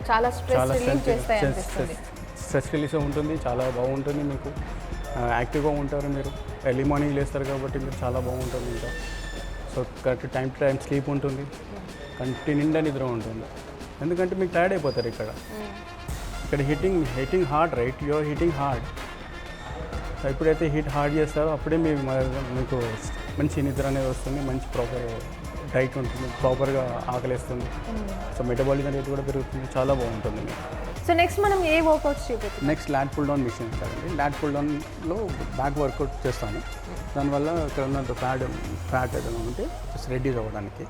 చాలా స్ట్రెస్ రిలీవ్ చేస్తాయి అనిపిస్తుంది. స్ట్రెస్ రిలీజ్ ఉంటుంది, చాలా బాగుంటుంది. మీకు యాక్టివ్గా ఉంటారు, మీరు ఎర్లీ మార్నింగ్ లేస్తారు కాబట్టి మీరు చాలా బాగుంటుంది. ఇంకా so correct time to time sleep ఉంటుంది, కంటి నిండా నిద్ర ఉంటుంది. ఎందుకంటే మీకు టైర్డ్ అయిపోతారు ఇక్కడ hitting hard, right. You're hitting hard. ఎప్పుడైతే హిట్ హార్డ్ చేస్తారో అప్పుడే మీకు మంచి నిద్ర అనేది వస్తుంది, మంచి ప్రాపర్ డైట్ ఉంటుంది, ప్రాపర్గా ఆకలిస్తుంది. సో మెటబాలిజం రేట్ కూడా పెరుగుతుంది, చాలా బాగుంటుంది మీకు. సో నెక్స్ట్ మనం ఏ వర్కౌట్స్ చూపిస్తాం? నెక్స్ట్ ల్యాట్ పుల్ డౌన్ మిషన్ కదండి. ల్యాట్ పుల్ డౌన్లో బ్యాక్ వర్కౌట్ చేస్తాను. దానివల్ల ఇక్కడ ఉన్న ఫ్యాట్ ఏదైనా ఉంటే జస్ట్ రెడ్యూస్ అవ్వడానికి.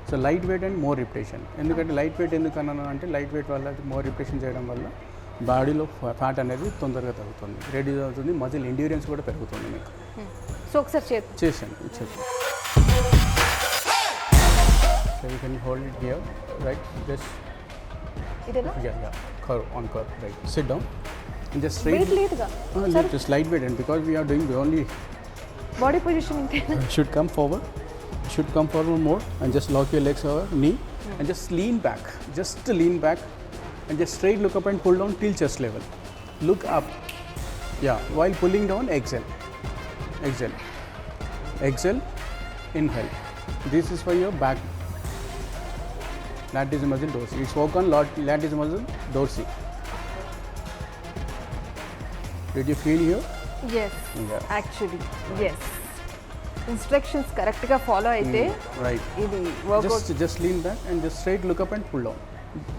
So light weight and more repetition. ఎందుకంటే లైట్ వెయిట్ ఎందుకు అన్నాను అంటే లైట్ వెయిట్ వల్ల మోర్ రిపిటేషన్ చేయడం వల్ల బాడీలో ఫ్యాట్ అనేది తొందరగా తగ్గుతుంది, రెడ్యూస్ అవుతుంది, మజిల్ ఎండ్యూరెన్స్ కూడా పెరుగుతుంది మీకు. సో ఒకసారి చేశాను. So you can hold it here, right? Just ఇదేనా? yeah, curve, right. Sit down and just straight. Weight లేదుగా. Just light weight, and because we are doing, we only body position ఇంతేనా? should come forward more, and just lock your legs over knee, and just lean back, and just straight look up and pull down till chest level. Look up, yeah. While pulling down, exhale, inhale. This is for your back. Lat is muscle dorsal. It's work on lat is muscle dorsal. Did you feel here? Yes, Yeah. Actually yes. Instructions కరెక్ట్గా ఫాలో అయితే Right. ఇది workout. Just lean back and just straight look up and pull down.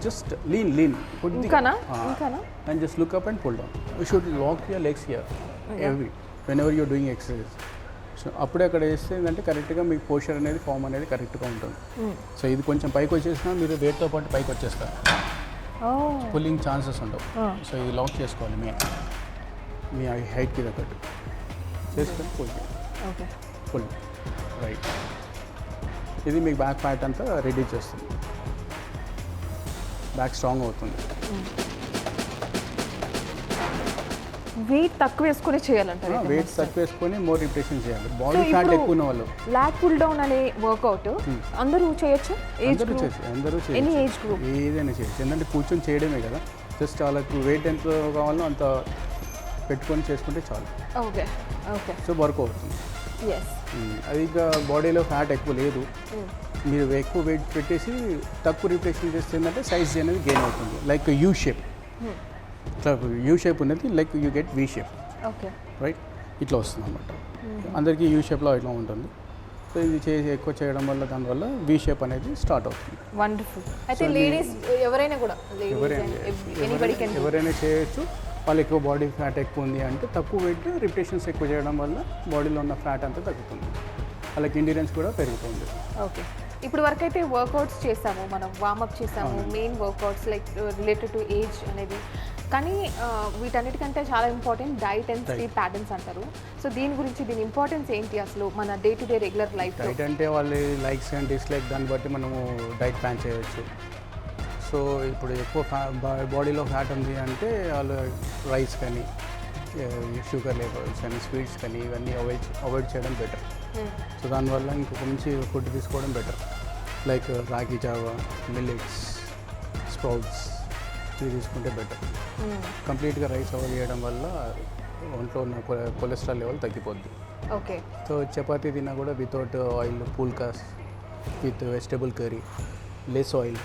Just lean. Put the ఇంకానా? and just look up and pull down. You should lock your legs here whenever you're doing exercise. So అప్పుడే అక్కడ వేస్తే ఏంటంటే కరెక్ట్గా మీకు పోస్చర్ అనేది ఫామ్ అనేది కరెక్ట్గా ఉంటుంది. సో ఇది కొంచెం పైకి వచ్చేసినా మీరు వెయిట్తో పాటు పైకి వచ్చేస్తారు, పుల్లింగ్ ఛాన్సెస్ ఉండవు. సో ఇది లాక్ చేసుకోవాలి మీ హైట్కి తగ్గట్టు చేసుకొని పుల్ రైట్. ఇది మీకు బ్యాక్ ఫ్యాట్ అంతా రెడ్యూస్ చేస్తుంది, బ్యాక్ స్ట్రాంగ్ అవుతుంది. వెయిట్ తక్కువ వేసుకుని చేయాలంటారు. వెయిట్ తక్కువ వేసుకొని మోర్ రిపిటేషన్ చేయాలి. బాడీ ఫ్యాట్ ఎక్కువ ఉన్న వాళ్ళు లాట్ పుల్ డౌన్ అనే వర్కౌట్ అందరూ చేయొచ్చు. అందరూ ఎనీ ఏజ్ గ్రూప్ ఏదైనా చేయొచ్చు. ఎందుకంటే కూర్చొని చేయడమే కదా, జస్ట్ వాళ్ళకు వెయిట్ ఎంత కావాలో అంత పెట్టుకొని చేసుకుంటే చాలు. ఓకే. సో వర్క్ అవుతుంది. ఎస్. అది ఇంకా బాడీలో ఫ్యాట్ ఎక్కువ లేదు, మీరు ఎక్కువ వెయిట్ పెట్టేసి తక్కువ రిపిటేషన్ చేస్తే ఏంటంటే సైజ్ అనేది గెయిన్ అవుతుంది. లైక్ యూ షేప్, ఇట్లా యూ షేప్ ఉన్నది, like you get V shape, okay, right. ఇట్లా వస్తుంది అన్నమాట. అందరికీ యూ షేప్లో ఇట్లా ఉంటుంది. సో ఇది ఎక్కువ చేయడం వల్ల దానివల్ల వీ షేప్ అనేది స్టార్ట్ అవుతుంది. వండర్ఫుల్. అయితే లేడీస్ ఎవరైనా కూడా ఎవరైనా చేయొచ్చు. వాళ్ళు ఎక్కువ బాడీ ఫ్యాట్ ఎక్కువ ఉంది అంటే తక్కువ వెయిట్ రిపిటేషన్స్ ఎక్కువ చేయడం వల్ల బాడీలో ఉన్న ఫ్యాట్ అంతా తగ్గుతుంది, వాళ్ళకి ఎండ్యూరెన్స్ కూడా పెరుగుతుంది. ఓకే. ఇప్పుడు వరకు అయితే వర్కౌట్స్ చేసాము, మనం వార్మప్ చేసాము, main workouts like related to age అనేది. కానీ వీటన్నిటికంటే చాలా important diet and sleep patterns అంటారు. సో దీని గురించి, దీని ఇంపార్టెన్స్ ఏంటి అసలు మన day to day regular life? Diet అంటే వాళ్ళ లైక్స్ అండ్ డిస్లైక్ దాన్ని బట్టి మనము డైట్ ప్లాన్ చేయవచ్చు. సో ఇప్పుడు ఎక్కువ బాడీలో ఫ్యాట్ ఉంది అంటే వాళ్ళు రైస్ కానీ షుగర్ లెవెల్స్ కానీ స్వీట్స్ కానీ ఇవన్నీ అవాయిడ్ చేయడం బెటర్. సో దానివల్ల ఇంకొక మంచి ఫుడ్ తీసుకోవడం బెటర్, లైక్ రాగి జావా, మిల్లెట్స్, స్ప్రౌట్స్ ఇవి తీసుకుంటే బెటర్. కంప్లీట్గా రైస్ అవాయిడ్ చేయడం వల్ల ఒంట్లో ఉన్న కొలెస్ట్రాల్ లెవెల్ తగ్గిపోద్ది. ఓకే. సో చపాతీ తిన్నా కూడా without oil, phulkas with vegetable curry, less oil,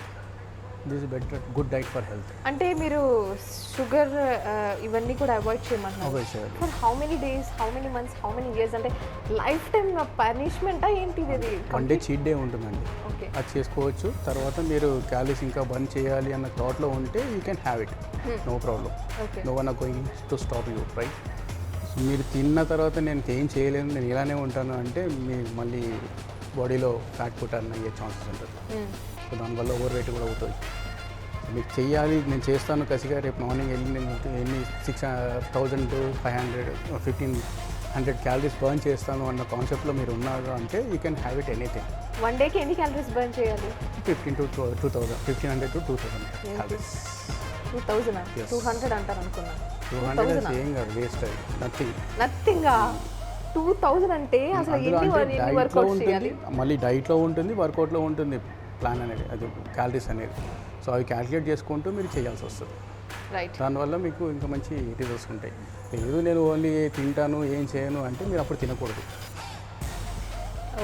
this better good diet for health. అంటే మీరు షుగర్ ఇవన్నీ కూడా అవాయిడ్ చేయమంటున్నారు. అవాయిడ్ చేయాలి. For how many days, how many months, how many years? అంటే లైఫ్ టైం పనిష్మెంటా ఏంటి ఇది? వన్ డే చీట్ డే ఉంటుందండి, ఓకే, అది చేసుకోవచ్చు. తర్వాత మీరు క్యాలరీస్ ఇంకా బర్న్ చేయాలి అన్న థాట్లో ఉంటే you can have it, no problem. No one are going to stop you, right. మీరు తిన్న తర్వాత నేను ఏం చేయలేను, నేను ఇలానే ఉంటాను అంటే మీరు మళ్ళీ బాడీలో ఫ్యాట్ పుట్టాలని అయ్యే ఛాన్సెస్ ఉంటుంది. సో దానివల్ల ఓవర్ వెయిట్ కూడా అవుతుంది. మీకు చెయ్యాలి, నేను చేస్తాను కసిగా, రేపు మార్నింగ్ వెళ్ళి నేను ఎన్ని 6,500 1,500 క్యాలరీస్ బర్న్ చేస్తాను అన్న కాన్సెప్ట్లో మీరు ఉన్నారు అంటే you can have it anything. One డేకి ఎన్ని క్యాలరీస్ బర్న్ చేయాలి? 1,500 to 2,000 క్యాలరీస్. 2,000 Yes. 200 అంటారు అనుకున్నా. 200 ఏం కాదు, వేస్ట్ అది, నథింగా 2,000 అంటే అసలు ఎన్ని వర్కౌట్స్ చేయాలి? మళ్ళీ డైట్లో ఉంటుంది, వర్కౌట్లో ఉంటుంది ప్లాన్ అనేది, అది క్యాలరీస్ అనేది. సో అవి క్యాల్కులేట్ చేసుకుంటూ మీరు చేయాల్సి వస్తుంది. రైట్. దానివల్ల మీకు ఇంకా మంచి రిజల్ట్స్ ఉంటాయి. లేదు నేను ఓన్లీ తింటాను ఏం చేయను అంటే మీరు అప్పుడు తినకూడదు.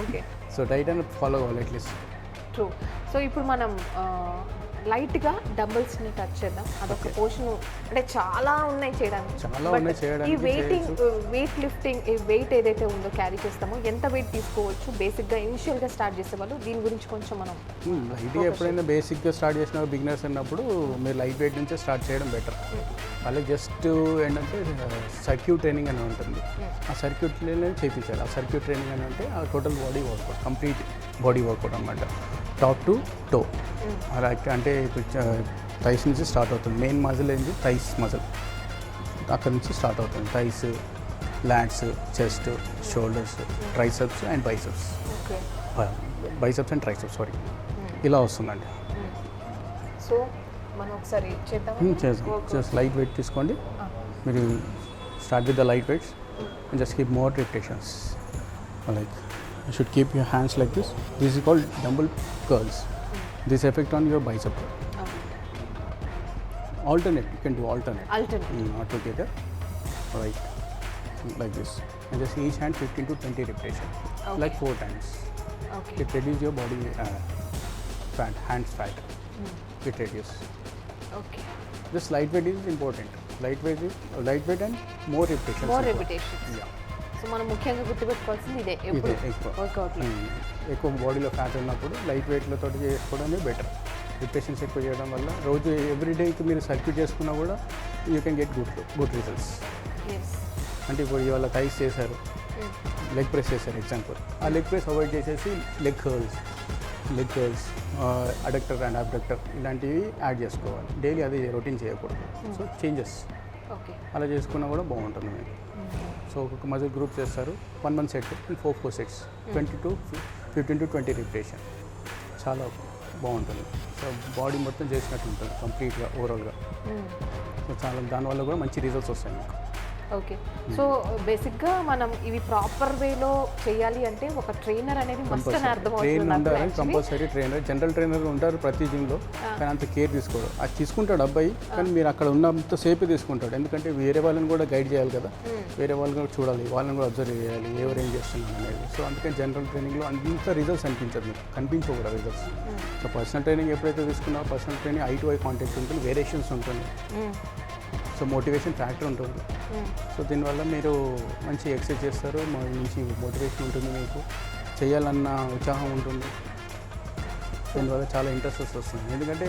ఓకే. సో డైట్ అనేది ఫాలో అవ్వాలి అట్లీస్ట్. ట్రూ. సో ఇప్పుడు మనం లైట్గా డంబుల్స్ని టచ్ చేద్దాం. అదొక పోర్షన్, అంటే చాలా ఉన్నాయి చేయడానికి. ఈ వెయిట్ లిఫ్టింగ్, ఈ వెయిట్ ఏదైతే ఉందో క్యారీ చేస్తామో ఎంత వెయిట్ తీసుకోవచ్చు బేసిక్గా ఇనిషియల్గా స్టార్ట్ చేసే వాళ్ళు? దీని గురించి కొంచెం మనం లైట్గా ఎప్పుడైనా బేసిక్గా స్టార్ట్ చేసిన బిగినర్స్ అన్నప్పుడు మీరు లైట్ వెయిట్ నుంచే స్టార్ట్ చేయడం బెటర్. వాళ్ళకి జస్ట్ ఏంటంటే సర్క్యూట్ ట్రైనింగ్ అని ఉంటుంది. ఆ సర్క్యూట్ ట్రైనింగ్ చేయించాలి. ఆ సర్క్యూట్ ట్రైనింగ్ అని అంటే ఆ total body work out, complete body work out అనమాట, టాప్ టు టో. అలా అంటే ఇప్పుడు థైస్ నుంచి స్టార్ట్ అవుతుంది. మెయిన్ మజిల్ ఏంటి? థైస్ మజిల్, అక్కడ నుంచి స్టార్ట్ అవుతుంది. Thighs, LADS, chest, shoulders, triceps and biceps. Biceps and triceps, sorry, ఇలా వస్తుందండి. సో మనం ఒకసారి చేద్దాం. జస్ట్ లైట్ వెయిట్ తీసుకోండి. మీరు start with the light weights and just keep more repetitions. Like you should keep your hands like this. This is called dumbbell curls. This effect on your bicep. Alternate, you can do alternate. Not together. Right, like this. And just each hand 15 to 20 repetition. Like 4 times. Okay. It reduces your body fat, hands fat. It reduces. Okay. Just lightweight is important. Lightweight and more repetitions. Yeah. So మనం ముఖ్యంగా గుర్తుపెట్టుకోవాల్సింది ఇదే వర్కౌట్. ఎక్కువ బాడీలో ఫ్యాట్ ఉన్నప్పుడు లైట్ వెయిట్లతో చేసుకోవడమే బెటర్. రిపిటేషన్స్ ఎక్కువ చేయడం వల్ల రోజు ఎవ్రీడేకి మీరు సర్క్యూట్ చేసుకున్నా కూడా you can get good results. అంటే ఇప్పుడు ఇవాళ థైస్ చేశారు, లెగ్ ప్రెస్ చేశారు ఎగ్జాంపుల్, ఆ లెగ్ ప్రెస్ అవాయిడ్ చేసేసి leg curls, adductor and abductor ఇలాంటివి యాడ్ చేసుకోవాలి. డైలీ అది రొటీన్ చేయకూడదు. సో చేంజెస్ అలా చేసుకున్నా కూడా బాగుంటుంది మీకు. సో ఒక్కొక్క మజిల్ గ్రూప్ చేస్తారు, 1 month set, 4 sets, 15 to 20 repetition, చాలా బాగుంటుంది. సో బాడీ మొత్తం చేసినట్టు ఉంటుంది కంప్లీట్గా ఓవరాల్గా. సో చాలా దానివల్ల కూడా మంచి రిజల్ట్స్ వస్తాయి మీకు. ఓకే. సో బేసిక్గా మనం ఇవి ప్రాపర్ వేలో చేయాలి అంటే ఒక ట్రైనర్ అనేది మస్ట్ అని అర్థమవుతుంది. కంపల్సరీ ట్రైనర్, జనరల్ ట్రైనర్ ఉంటారు ప్రతి జిమ్లో, కానీ అంత కేర్ తీసుకోడు. అది తీసుకుంటాడు అబ్బాయి, కానీ మీరు అక్కడ ఉన్నంత సేపే తీసుకుంటాడు. ఎందుకంటే వేరే వాళ్ళని కూడా గైడ్ చేయాలి కదా, వేరే వాళ్ళని కూడా చూడాలి, వాళ్ళని కూడా అబ్జర్వ్ చేయాలి ఎవరు ఏం చేస్తున్నారు అనేది. సో అందుకని జనరల్ ట్రైనింగ్లో అంత రిజల్ట్స్ అనిపించదు, మీకు కనిపించవు కూడా రిజల్ట్స్. సో పర్సనల్ ట్రైనింగ్ ఎప్పుడైతే తీసుకున్నారో personal training I to eye contact ఉంటుంది, వేరియేషన్స్ ఉంటుంది. సో మోటివేషన్ ఫ్యాక్టర్ ఉంటుంది. సో దీనివల్ల మీరు మంచి ఎక్సర్సైజ్ చేస్తారు, మంచి మోటివేషన్ ఉంటుంది, మీకు చేయాలన్న ఉత్సాహం ఉంటుంది. దీనివల్ల చాలా ఇంట్రెస్ట్ వస్తుంది, ఎందుకంటే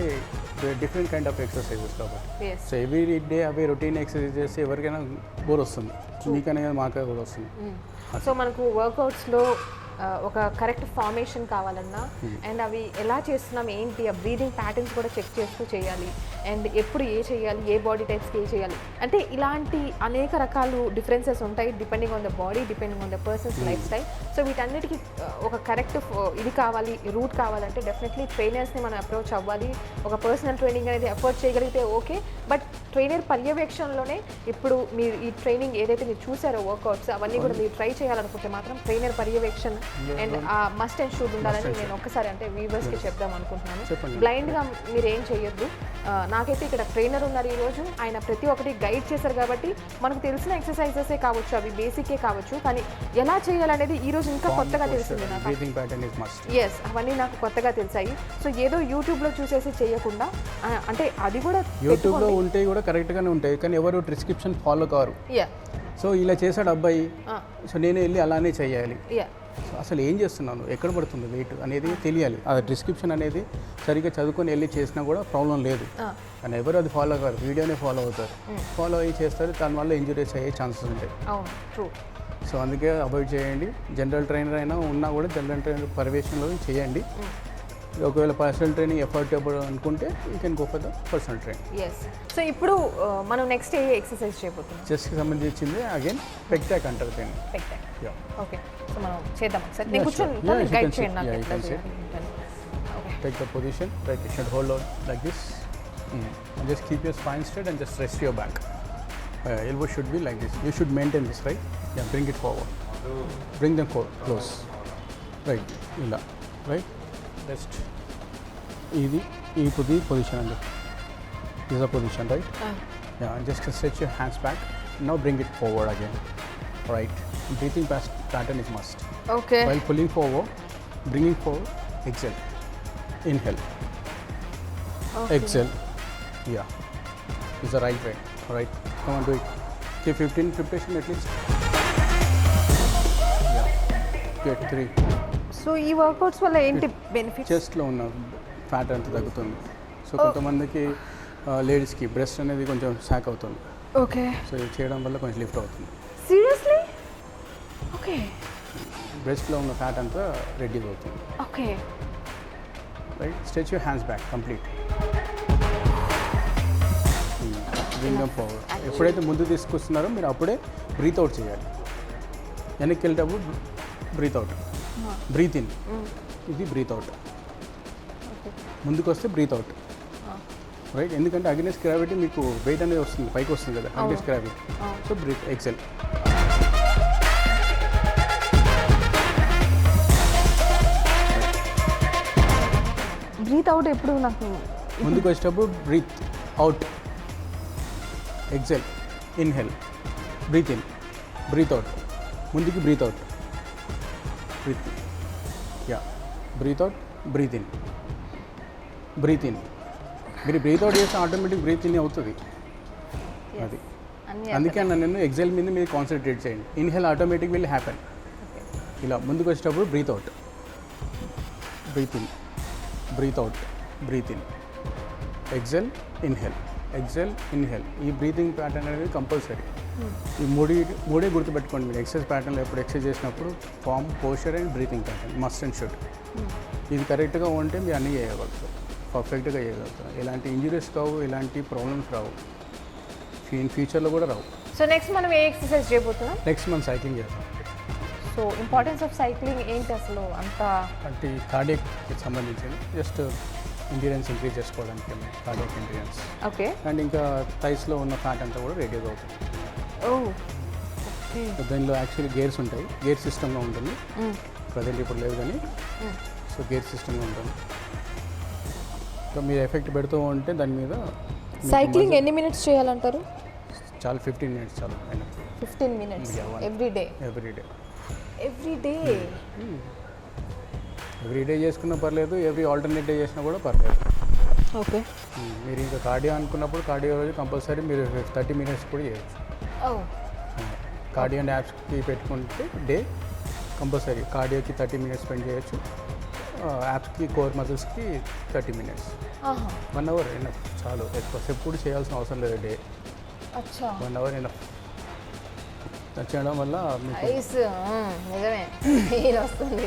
డిఫరెంట్ కైండ్ ఆఫ్ ఎక్సర్సైజెస్ కాబట్టి. సో ఎవ్రీ డే అవే రొటీన్ ఎక్సర్సైజ్ చేస్తే ఎవరికైనా బోర్ వస్తుంది, మీకనే మాకే కూడా వస్తుంది. సో మనకు వర్కౌట్స్లో ఒక కరెక్ట్ ఫార్మేషన్ కావాలన్నా అండ్ అవి ఎలా చేస్తున్నాం ఏంటి, ఆ బ్రీదింగ్ ప్యాటర్న్స్ కూడా చెక్ చేస్తూ చేయాలి. అండ్ ఎప్పుడు ఏ చేయాలి, ఏ బాడీ టైప్స్కి ఏ చేయాలి అంటే ఇలాంటి అనేక రకాలు డిఫరెన్సెస్ ఉంటాయి depending on the body, depending on the persons life style. So వీటన్నిటికీ ఒక కరెక్ట్ ఇది కావాలి, రూట్ కావాలంటే డెఫినెట్లీ ట్రైనర్స్ని మనం అప్రోచ్ అవ్వాలి. ఒక పర్సనల్ ట్రైనింగ్ అనేది అఫోర్డ్ చేయగలిగితే ఓకే, బట్ ట్రైనర్ పర్యవేక్షణలోనే ఇప్పుడు మీరు ఈ ట్రైనింగ్ ఏదైతే మీరు చూసారో వర్కౌట్స్ అవన్నీ కూడా మీరు ట్రై చేయాలనుకుంటే మాత్రం ట్రైనర్ పర్యవేక్షణ అండ్ మస్ట్ అండ్ షుడ్ ఉండాలని నేను ఒక్కసారి అంటే వ్యూవర్స్కి చెప్దాం అనుకుంటున్నాను. బ్లైండ్గా మీరు ఏం చేయొద్దు. నాకైతే ఇక్కడ ట్రైనర్ ఉన్నారు ఈరోజు, ఆయన ప్రతి ఒక్కటి గైడ్ చేశారు కాబట్టి మనకు తెలిసిన ఎక్సర్సైజెసే కావచ్చు, అవి బేసికే కావచ్చు, కానీ ఎలా చేయాలనేది ఈరోజు ఇంకా కొత్తగా తెలిసింది నాకు. ఎస్, అవన్నీ నాకు కొత్తగా తెలిసాయి. సో ఏదో యూట్యూబ్లో చూసేసి చేయకుండా, అంటే అది కూడా యూట్యూబ్లో ఉంటే కూడా కరెక్ట్గానే ఉంటాయి, కానీ ఎవరు ప్రిస్క్రిప్షన్ ఫాలో కారు. సో ఇలా చేశాడు అబ్బాయి, సో నేను వెళ్ళి అలానే చేయాలి. అసలు ఏం చేస్తున్నాను, ఎక్కడ పడుతుంది వెయిట్ అనేది తెలియాలి. ఆ డిస్క్రిప్షన్ అనేది సరిగ్గా చదువుకొని వెళ్ళి చేసినా కూడా ప్రాబ్లం లేదు, కానీ ఎవరు అది ఫాలో కారు, వీడియోనే ఫాలో అవుతారు. ఫాలో అయ్యి చేస్తారు, దానివల్ల ఇంజురీస్ అయ్యే ఛాన్సెస్ ఉంటాయి. అవును, ట్రూ. సో అందుకే అవాయిడ్ చేయండి. జనరల్ ట్రైనర్ అయినా ఉన్నా కూడా జనరల్ ట్రైనర్ పర్యవేక్షణలో చేయండి. ఒకవేళ పర్సనల్ ట్రైనింగ్ ఎఫర్టబుల్ అనుకుంటే you can go for the personal training. Yes. So ఇప్పుడు మనం నెక్స్ట్ ఏ ఎక్సర్సైజ్ చేయబోతున్నాం? చెస్ట్కి సంబంధించింది అగైన్ పెక్ ట్యాక్ అంటారు దీన్ని. పెక్ ట్యాక్. Yeah. ఓకే. సో మనం చేద్దాం ఒకసారి. నేను Yeah, కూర్చొని sure. Yeah, you guide can చేయండి sit. నాకు Yeah, you ఎట్లా can sit. చేయాలి. Okay. Take the position, right? You should hold on like this. And just keep your spine straight and just rest your back. Elbow should be like this. You should maintain this, right? Yeah, bring it forward. Bring them close. Right, ila. Right? Rest. Easy. This position. This is a position, right? Yeah, and just stretch your hands back. Now bring it forward again. Right. Breathing pattern is must. Okay. While pulling forward, bringing forward, exhale. Inhale. Exhale. Yeah. This is the right way. Right. Come on, do it. Okay, 15 repetition at least. Yeah. Good. 3. So ఈ వర్కౌట్స్ వల్ల ఏంటి బెనిఫిట్స్? చెస్ట్లో ఉన్న ఫ్యాట్ అంతా తగ్గుతుంది. సో కొంతమందికి లేడీస్కి బ్రెస్ట్ అనేది కొంచెం శాక్ అవుతుంది. ఓకే. సో ఇది చేయడం వల్ల కొంచెం లిఫ్ట్ అవుతుంది. సీరియస్లీ? ఓకే. బ్రెస్ట్లో ఉన్న ఫ్యాట్ అంతా రెడ్యూస్ అవుతుంది. Okay. Right. Stretch your hands back complete. Bring them forward. ఎప్పుడైతే ముందు తీసుకొస్తున్నారో మీరు అప్పుడే బ్రీత్ అవుట్ చేయాలి. వెనక్కి వెళ్ళేటప్పుడు బ్రీత్ అవుట్, బ్రీత్ ఇన్, ఇది బ్రీత్ అవుట్. ముందుకు వస్తే బ్రీత్ అవుట్. రైట్. ఎందుకంటే అగైనెస్ట్ గ్రావిటీ మీకు వెయిట్ అనేది వస్తుంది, పైకి వస్తుంది కదా, against gravity. So breathe, exhale. Breathe out ఎప్పుడు నాకు ముందుకు వచ్చేటప్పుడు breathe out, exhale, inhale, breathe in, breathe out, ముందుకి breathe out, breathe, yeah, breathe out, breathe in, breathe in. మీరు బ్రీత్ అవుట్ చేస్తే ఆటోమేటిక్ బ్రీత్ ఇన్ అవుతుంది. అది అందుకే నేను ఎక్సెల్ మీద మీరు కాన్సన్ట్రేట్ చేయండి. Inhale automatic will happen. ఇలా ముందుకు వచ్చేటప్పుడు breathe out, breathe in, breathe out, breathe in, exhale, inhale, exhale, inhale. ఈ బ్రీతింగ్ ప్యాటర్న్ అనేది కంపల్సరీ. ఈ మూడే గుర్తుపెట్టుకోండి మీరు ఎక్సర్సైజ్ ప్యాటర్న్లో ఎప్పుడు ఎక్సర్సైజ్ చేసినప్పుడు. Form, posture and breathing pattern must and should. ఇది కరెక్ట్గా ఉంటే మీరు అన్నీ చేయగలుగుతారు, పర్ఫెక్ట్గా చేయగలుగుతారు. ఎలాంటి ఇంజరీస్ రావు, ఎలాంటి ప్రాబ్లమ్స్ రావు, ఇన్ ఫ్యూచర్లో కూడా రావు. సో నెక్స్ట్ మనం ఏ ఎక్సర్సైజ్ చేయబోతున్నాం? నెక్స్ట్ మనం సైక్లింగ్ చేస్తాం. సో ఇంపార్టెన్స్ ఆఫ్ సైక్లింగ్ ఏంటి అసలు? అంత అంటే కార్డియాక్కి సంబంధించింది. జస్ట్ ఎండ్యూరెన్స్ ఇంక్రీజ్ చేసుకోవడానికి కార్డియాక్ ఎండ్యూరెన్స్. ఓకే. అండ్ ఇంకా థైస్లో ఉన్న ఫ్యాట్ అంతా కూడా రెడ్యూస్ అవుతుంది. ఓ ఓకే. దీనిలో యాక్చువల్లీ గేర్స్ ఉంటాయి, గేర్ సిస్టమ్లో ఉంటుంది. ప్రజెంట్ ఇప్పుడు లేవు కానీ సో గేర్ సిస్టమ్లో ఉంటుంది. సో మీరు ఎఫెక్ట్ పెడుతూ ఉంటే దాని మీద. సైక్లింగ్ ఎన్ని మినిట్స్ చేయాలంటారు? చాలా 15 minutes చాలు. 15 minutes every day? Everyday. Everyday? Everyday చేసుకున్నా పర్లేదు, ఎవ్రీ ఆల్టర్నేట్ డే చేసినా కూడా పర్లేదు. ఓకే. మీరు ఇంకా కార్డియో అనుకున్నప్పుడు కార్డియో రోజు కంపల్సరీ మీరు 30 minutes కూడా చేయొచ్చు. కార్డియో అండ్ యాప్స్కి పెట్టుకుంటే డే కంపల్సరీ కార్డియోకి 30 minutes స్పెండ్ చేయొచ్చు, యాప్స్కి కోర్ మజిల్స్కి 30 minutes. 1 hour ఎనఫ్, చాలు. ఎక్కువసేపు కూడా చేయాల్సిన అవసరం లేదు. Day 1 hour enough. చేయడం వల్ల నిజమే ఇది వస్తుంది.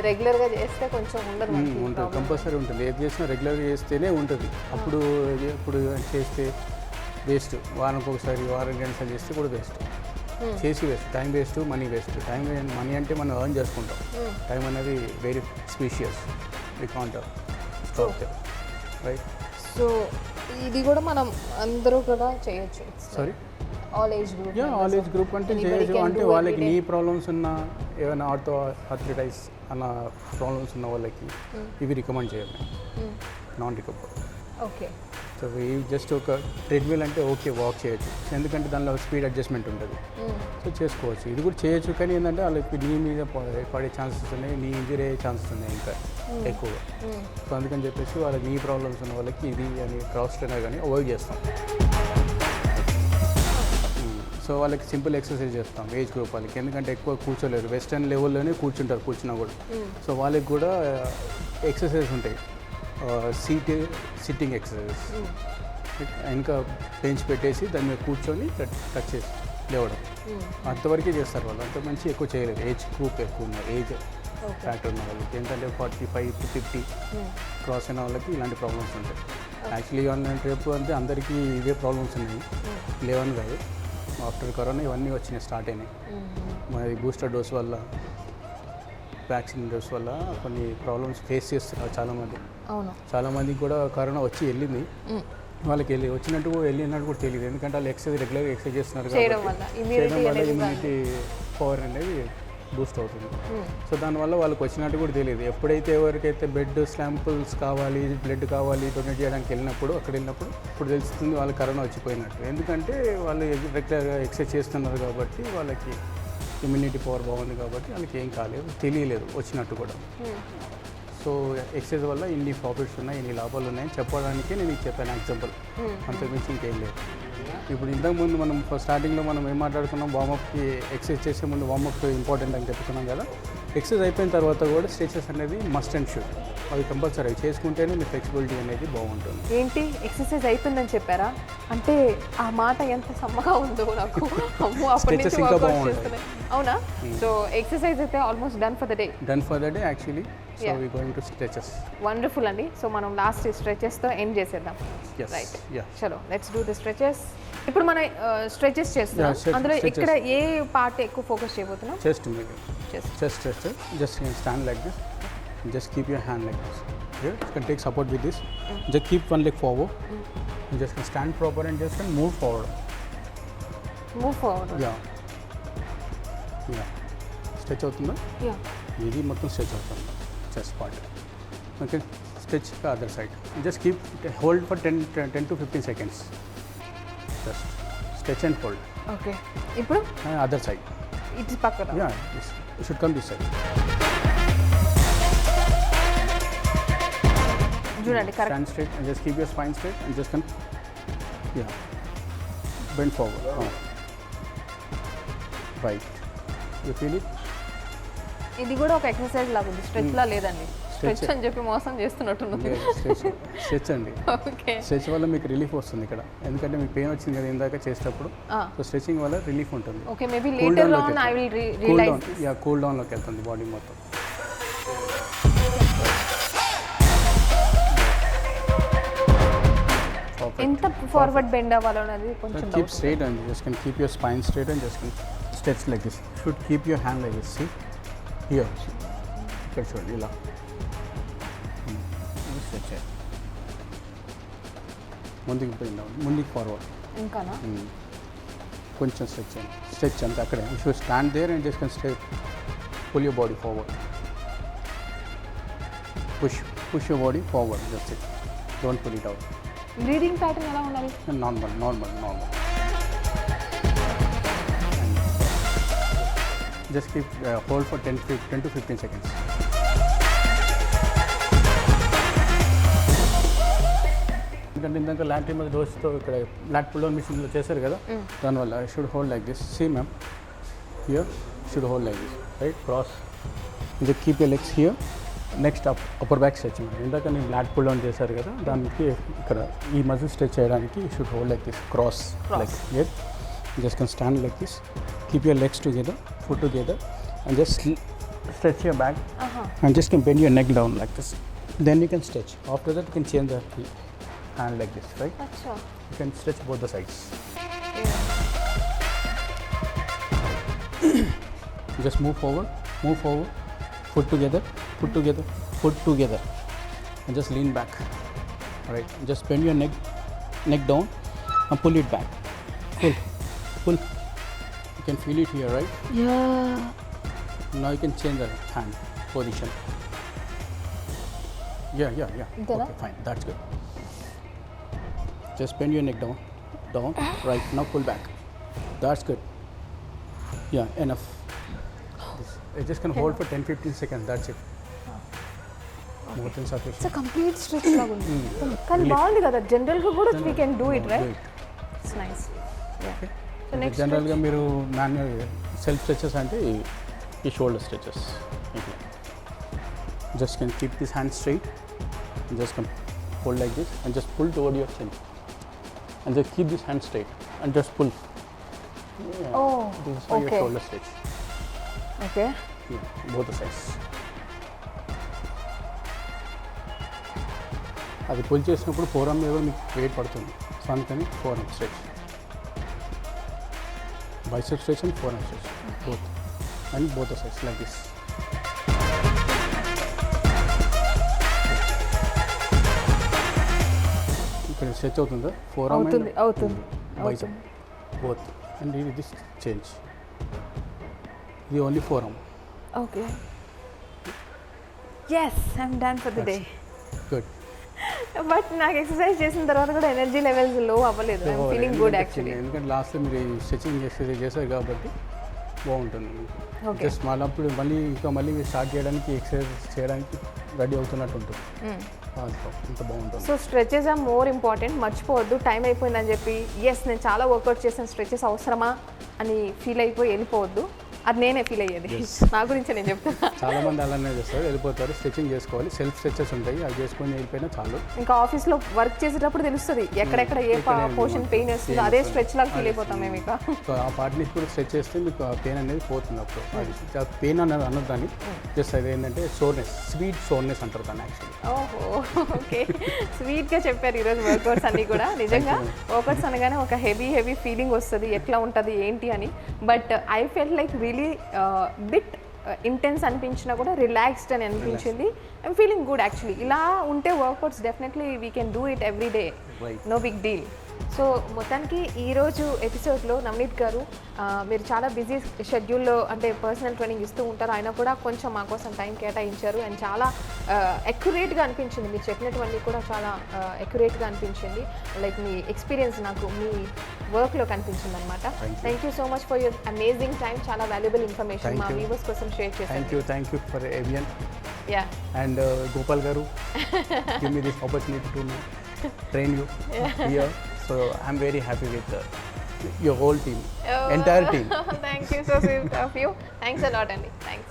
రెగ్యులర్గా చేస్తే కొంచెం ఉండదు, ఉంటుంది, కంపల్సరీ ఉంటుంది. ఏది చేసినా రెగ్యులర్గా చేస్తేనే ఉంటుంది. అప్పుడు చేస్తే వేస్ట్. వారానికి ఒకసారి, వారం 2 సార్లు చేస్తే కూడా వేస్ట్. చేసి waste, time waste, money waste. Money అంటే మనం ఎర్న్ చేసుకుంటాం. టైం అనేది very specious, we can't stop there, right? So ఇది కూడా మనం అందరూ కూడా చేయొచ్చు. Sorry, all age group? Ya, all age group అంటే చేయొచ్చు. అంటే వాళ్ళకి నీ ప్రాబ్లమ్స్ ఉన్న, ఏమైనా ఆర్థరైటిస్ అన్న ప్రాబ్లమ్స్ ఉన్న వాళ్ళకి ఇవి రికమెండ్ చేయాలి, నాన్ రికమెండ్. ఓకే. సో ఇవి జస్ట్ ఒక ట్రెడ్మిల్ అంటే ఓకే, వాక్ చేయొచ్చు, ఎందుకంటే దానిలో స్పీడ్ అడ్జస్ట్మెంట్ ఉంటుంది. సో చేసుకోవచ్చు. ఇది కూడా చేయొచ్చు, కానీ ఏంటంటే వాళ్ళకి నీ మీద పడే ఛాన్సెస్ ఉన్నాయి, నీ ఇంజరీ అయ్యే ఛాన్సెస్ ఉన్నాయి ఇంకా ఎక్కువగా. సో అందుకని చెప్పేసి వాళ్ళకి నీ ప్రాబ్లమ్స్ ఉన్న వాళ్ళకి ఇది అని క్రాస్ ట్రైనర్ కానీ అవాయిడ్ చేస్తాం. సో వాళ్ళకి సింపుల్ ఎక్సర్సైజ్ చేస్తాం ఏజ్ గ్రూప్ వాళ్ళకి, ఎందుకంటే ఎక్కువ కూర్చోలేరు, వెస్టర్న్ లెవెల్లోనే కూర్చుంటారు, కూర్చున్నా కూడా. సో వాళ్ళకి కూడా ఎక్సర్సైజ్ ఉంటాయి, సిట్టింగ్ ఎక్సర్సైజెస్. ఇంకా బెంచ్ పెట్టేసి దాని మీద కూర్చొని టచ్ చేసి లేవడం అంతవరకే చేస్తారు వాళ్ళు, అంత మంచి ఎక్కువ చేయలేదు. ఏజ్ గ్రూప్ ఎక్కువ ఉన్నారు, ఏజ్ ఫ్యాక్టర్ ఉన్న వాళ్ళకి ఏంటంటే 45 to 50 క్రాస్ అయిన వాళ్ళకి ఇలాంటి ప్రాబ్లమ్స్ ఉంటాయి. యాక్చువల్లీ ఆన్లైన్ రేపు అంటే అందరికీ ఇవే ప్రాబ్లమ్స్ ఉన్నాయి, లేవని కాదు. ఆఫ్టర్ కరోనా ఇవన్నీ వచ్చినాయి, స్టార్ట్ అయినాయి. మరి బూస్టర్ డోస్ వల్ల, వ్యాక్సిన్ డోస్ వల్ల కొన్ని ప్రాబ్లమ్స్ ఫేస్ చేస్తున్నారు చాలామంది. చాలామందికి కూడా కరోనా వచ్చి వెళ్ళింది, వాళ్ళకి వచ్చినట్టు వెళ్ళినట్టు కూడా తెలియదు. ఎందుకంటే వాళ్ళు రెగ్యులర్గా ఎక్సర్సైజ్ చేస్తున్నారు కాబట్టి చేయడం వల్ల ఇమ్యూనిటీ పవర్ అనేది బూస్ట్ అవుతుంది. సో దానివల్ల వాళ్ళకి వచ్చినట్టు కూడా తెలియదు. ఎప్పుడైతే ఎవరికైతే బెడ్ శాంపుల్స్ కావాలి, బ్లడ్ కావాలి డొనేట్ చేయడానికి వెళ్ళినప్పుడు, అక్కడ వెళ్ళినప్పుడు ఇప్పుడు తెలుస్తుంది వాళ్ళకి కరోనా వచ్చిపోయినట్టు. ఎందుకంటే వాళ్ళు రెగ్యులర్గా ఎక్సర్సైజ్ చేస్తున్నారు కాబట్టి, వాళ్ళకి ఇమ్యూనిటీ పవర్ బాగుంది కాబట్టి వాళ్ళకి ఏం కాలేదు, తెలియలేదు వచ్చినట్టు కూడా. సో ఎక్సర్సైజ్ వల్ల ఇన్ని ప్రాఫిట్స్ ఉన్నాయి, ఇన్ని లాభాలు ఉన్నాయని చెప్పడానికి నేను ఇది చెప్పాను ఎగ్జాంపుల్, అంతకుమించి ఇంకేం లేదు. ఇప్పుడు ఇంతకుముందు మనం స్టార్టింగ్లో మనం ఏం మాట్లాడుకున్నాం, వార్మప్కి ఎక్సర్సైజ్ చేసే ముందు వార్మప్ ఇంపార్టెంట్ అని చెప్పుకున్నాం కదా. ఎక్సర్సైజ్ అయిపోయిన తర్వాత కూడా స్ట్రెచెస్ అనేది మస్ట్ అండ్ షుడ్, అవి కంపల్సరీ చేసుకుంటేనే మీ ఫ్లెక్సిబిలిటీ అనేది బాగుంటుంది. ఏంటి ఎక్సర్సైజ్ అయిపోయిందని చెప్పారా అంటే ఆ మాట ఎంత సమ్మగా ఉందో నాకు. స్ట్రెచెస్ ఇంకా బాగుంటుంది. అవునా? సో ఎక్సర్సైజ్ అయితే almost done for the day actually. So we going to stretches. Wonderful అండి. సో మనం లాస్ట్ స్ట్రెచెస్తో ఎండ్ చేసేద్దాం. రైట్, చలో లెట్స్ డూ ది స్ట్రెచెస్. ఇప్పుడు మనం స్ట్రెచెస్ చేస్తున్నాం, అందులో ఇక్కడ ఏ పార్ట్ ఎక్కువ ఫోకస్ చేయబోతున్నాం? Chest stretch. Just stand like this, just keep your hand like this. Here, you can take support with this. Just keep one leg forward. You just can stand proper and just can move forward. Yeah. Stretch అవుతుందా? ఇది మొత్తం స్ట్రెచ్ అవుతుంది chest part. Okay, stretch the other side. Just keep hold for 10 to 15 seconds. Just stretch and hold. Okay, ఇప్పుడు అదర్ సైడ్. ఇట్స్ పక్కన. Yeah, you should come this side. చూడండి, correct. Stand straight and just keep your spine straight and just come. Yeah. Bend forward. Right. You feel it? ఇది కూడా ఒక ఎక్సర్సైజ్ లాగా ఉంది, స్ట్రెచ్ లా లేదండి. స్ట్రెచ్ అని చెప్పి మోసం చేస్తున్నట్టున్నది. స్ట్రెచ్ అండి. ఓకే, స్ట్రెచ్ వల్ల మీకు రిలీఫ్ వస్తుంది ఇక్కడ, ఎందుకంటే మీకు పెయిన్ వచ్చింది కదా ఇందాక చేసేటప్పుడు. సో స్ట్రెచింగ్ వల్ల రిలీఫ్ ఉంటుంది. Okay, maybe later on I will realise this. Yeah, cool down లోకి వెళ్తుంది బాడీ మొత్తం. ఎంత ఫార్వర్డ్ బెండ్ అవ్వాలన్నది కొంచెం keep straight and just can keep your spine straight and just can stretch like this. Should keep your hand like this. See here, ఇక్కడ చూడండి ఇలా స్ట్రెచ్ ముందుకు పోయిందా, ముందుకు ఫార్వర్డ్ ఇంకానా కొంచెం స్ట్రెచ్ అంతే అక్కడే. You should stand there and just can stretch, pull your body forward, push your body forward, just it, don't pull it out. Breathing pattern ఎలా ఉండాలి? Normal. Just keep hold for 10 to 15 seconds. ఎందుకంటే ఇందాక లాట్ మీద డోస్తో ఇక్కడ లాట్ పుల్ డౌన్ మిషన్లో చేశారు కదా, దానివల్ల I should hold like this. See ma'am, here should hold like this, right, cross. Just keep your legs here. Next upper back stretch. ఇందాక నేను లాట్ పుల్ డౌన్ చేశారు కదా, దానికి ఇక్కడ ఈ మజిల్ స్ట్రెచ్ చేయడానికి you should hold like this, cross like here. Just can stand like this, keep your legs together, foot together, and just stretch your back. And just can bend your neck down like this. Then you can stretch. After that you can change the hand like this, right? Acha. You can stretch both the sides. Just move forward, foot together, and just lean back. Right, just bend your neck down and pull it back. Pull. You can feel it here, right? Yeah. Now you can change the hand position. Yeah. Okay, fine. That's good. Just bend your neck down. Right. Now pull back. That's good. Yeah, enough. I just can hold for 10-15 seconds. That's it. More than sufficient. It's a complete stretch లాగా ఉంది. కానీ బాగుంది కదా, జనరల్గా కూడా we can do it, right? It's nice. Yeah. So next జనరల్గా మీరు మాన్యువల్ సెల్ఫ్ స్ట్రెచెస్ అంటే ఈ shoulder stretches. Just can keep this hand straight, just can hold like this and just pull towards your chin and just keep this hand straight and just pull. Oh, This is for your okay. shoulder stretch. Okay Yeah, both the sides. అది పుల్ చేసినప్పుడు ఫోరం మీద మీకు వెయిట్ పడుతుంది, సో అందుకని forearm stretch, bicep stretch and forearm stretch both and both the sides like this. ఇక్కడ స్ట్రెచ్ అవుతుందా ఫోరం అవుతుంది అవుతుంది బైసెప్ బోత్ అండ్ ఇది చేంజ్, ఇది only forearm. Okay yes I'm done for the day. Good. But నాకు ఎక్సర్సైజ్ చేసిన తర్వాత కూడా ఎనర్జీ లెవెల్స్ లో అవ్వలేదు. I'm feeling good actually. ఎందుకంటే లాస్ట్లో మీరు స్ట్రెచింగ్ ఎక్సర్సైజ్ చేశారు కాబట్టి బాగుంటుంది. Okay. జస్ట్ మళ్ళీ మళ్ళీ స్టార్ట్ చేయడానికి ఎక్సర్సైజ్ చేయడానికి రెడీ అవుతున్నట్టు ఉంటుంది. ఇంత బాగుంటుంది. So stretches are more important. మర్చిపోవద్దు, టైం అయిపోయిందని చెప్పి ఎస్ నేను చాలా వర్కౌట్ చేసిన స్ట్రెచెస్ అవసరమా అని ఫీల్ అయిపోయి వెళ్ళిపోవద్దు. అది నేనే ఫీల్ అయ్యేది. నా గురించి నేను చెప్తున్నా. చాలా మంది అలానే చేస్తారు, వెళ్ళిపోతారు. స్ట్రెచింగ్ చేసుకోవాలి, సెల్ఫ్ స్ట్రెచెస్ ఉంటాయి, అవి చేసుకొని వెళ్ళిపోయినా చాలు. ఇంకా ఆఫీస్లో వర్క్ చేసేటప్పుడు తెలుస్తుంది ఎక్కడెక్కడ ఏ పోర్షన్ పెయిన్ వస్తుందో, అదే స్ట్రెచ్ లాగా ఫీల్ అయిపోతాం మేము ఇక. సో ఆ పార్ట్ నుంచి కూడా స్ట్రెచ్ చేస్తే మీకు ఆ పెయిన్ అనేది పోతుంది. అప్పుడు పెయిన్ అన్నది అనొద్దని, జస్ట్ అది ఏంటంటే సోర్నెస్, స్వీట్ సోర్నెస్ అంటారు దాన్ని యాక్చువల్లీ. ఓహో ఓకే, స్వీట్గా చెప్పారు ఈరోజు వర్కౌట్స్ అన్నీ కూడా. నిజంగా వర్కౌట్స్ అనగానే ఒక హెవీ ఫీలింగ్ వస్తుంది, ఎట్లా ఉంటుంది ఏంటి అని. But I felt like really bit intense అనిపించినా కూడా రిలాక్స్డ్ అని అనిపించింది. I'm feeling good actually. ఇలా ఉంటే workouts definitely we can do it every day, no big deal. So మొత్తానికి ఈరోజు ఎపిసోడ్లో నవనీత్ గారు మీరు చాలా బిజీ షెడ్యూల్లో అంటే పర్సనల్ ట్రైనింగ్ ఇస్తూ ఉంటారు, అయినా కూడా కొంచెం మా కోసం టైం కేటాయించారు. అండ్ చాలా అక్యురేట్గా అనిపించింది, మీరు చెప్పినటువంటి కూడా చాలా అక్యురేట్గా అనిపించింది. లైక్ మీ ఎక్స్పీరియన్స్ నాకు మీ వర్క్లో కనిపించింది అనమాట. Thank you so much for your amazing time. చాలా వాల్యుబుల్ ఇన్ఫర్మేషన్ మా వ్యూవర్స్ కోసం షేర్ చేశారు. థ్యాంక్ యూ ఫర్ ఏవియన్ yeah and Gopal garu, give me this opportunity to train you here. So I'm very happy with your whole team, entire team. Thank you, so sweet of you. Thanks a lot, Andy. Thanks.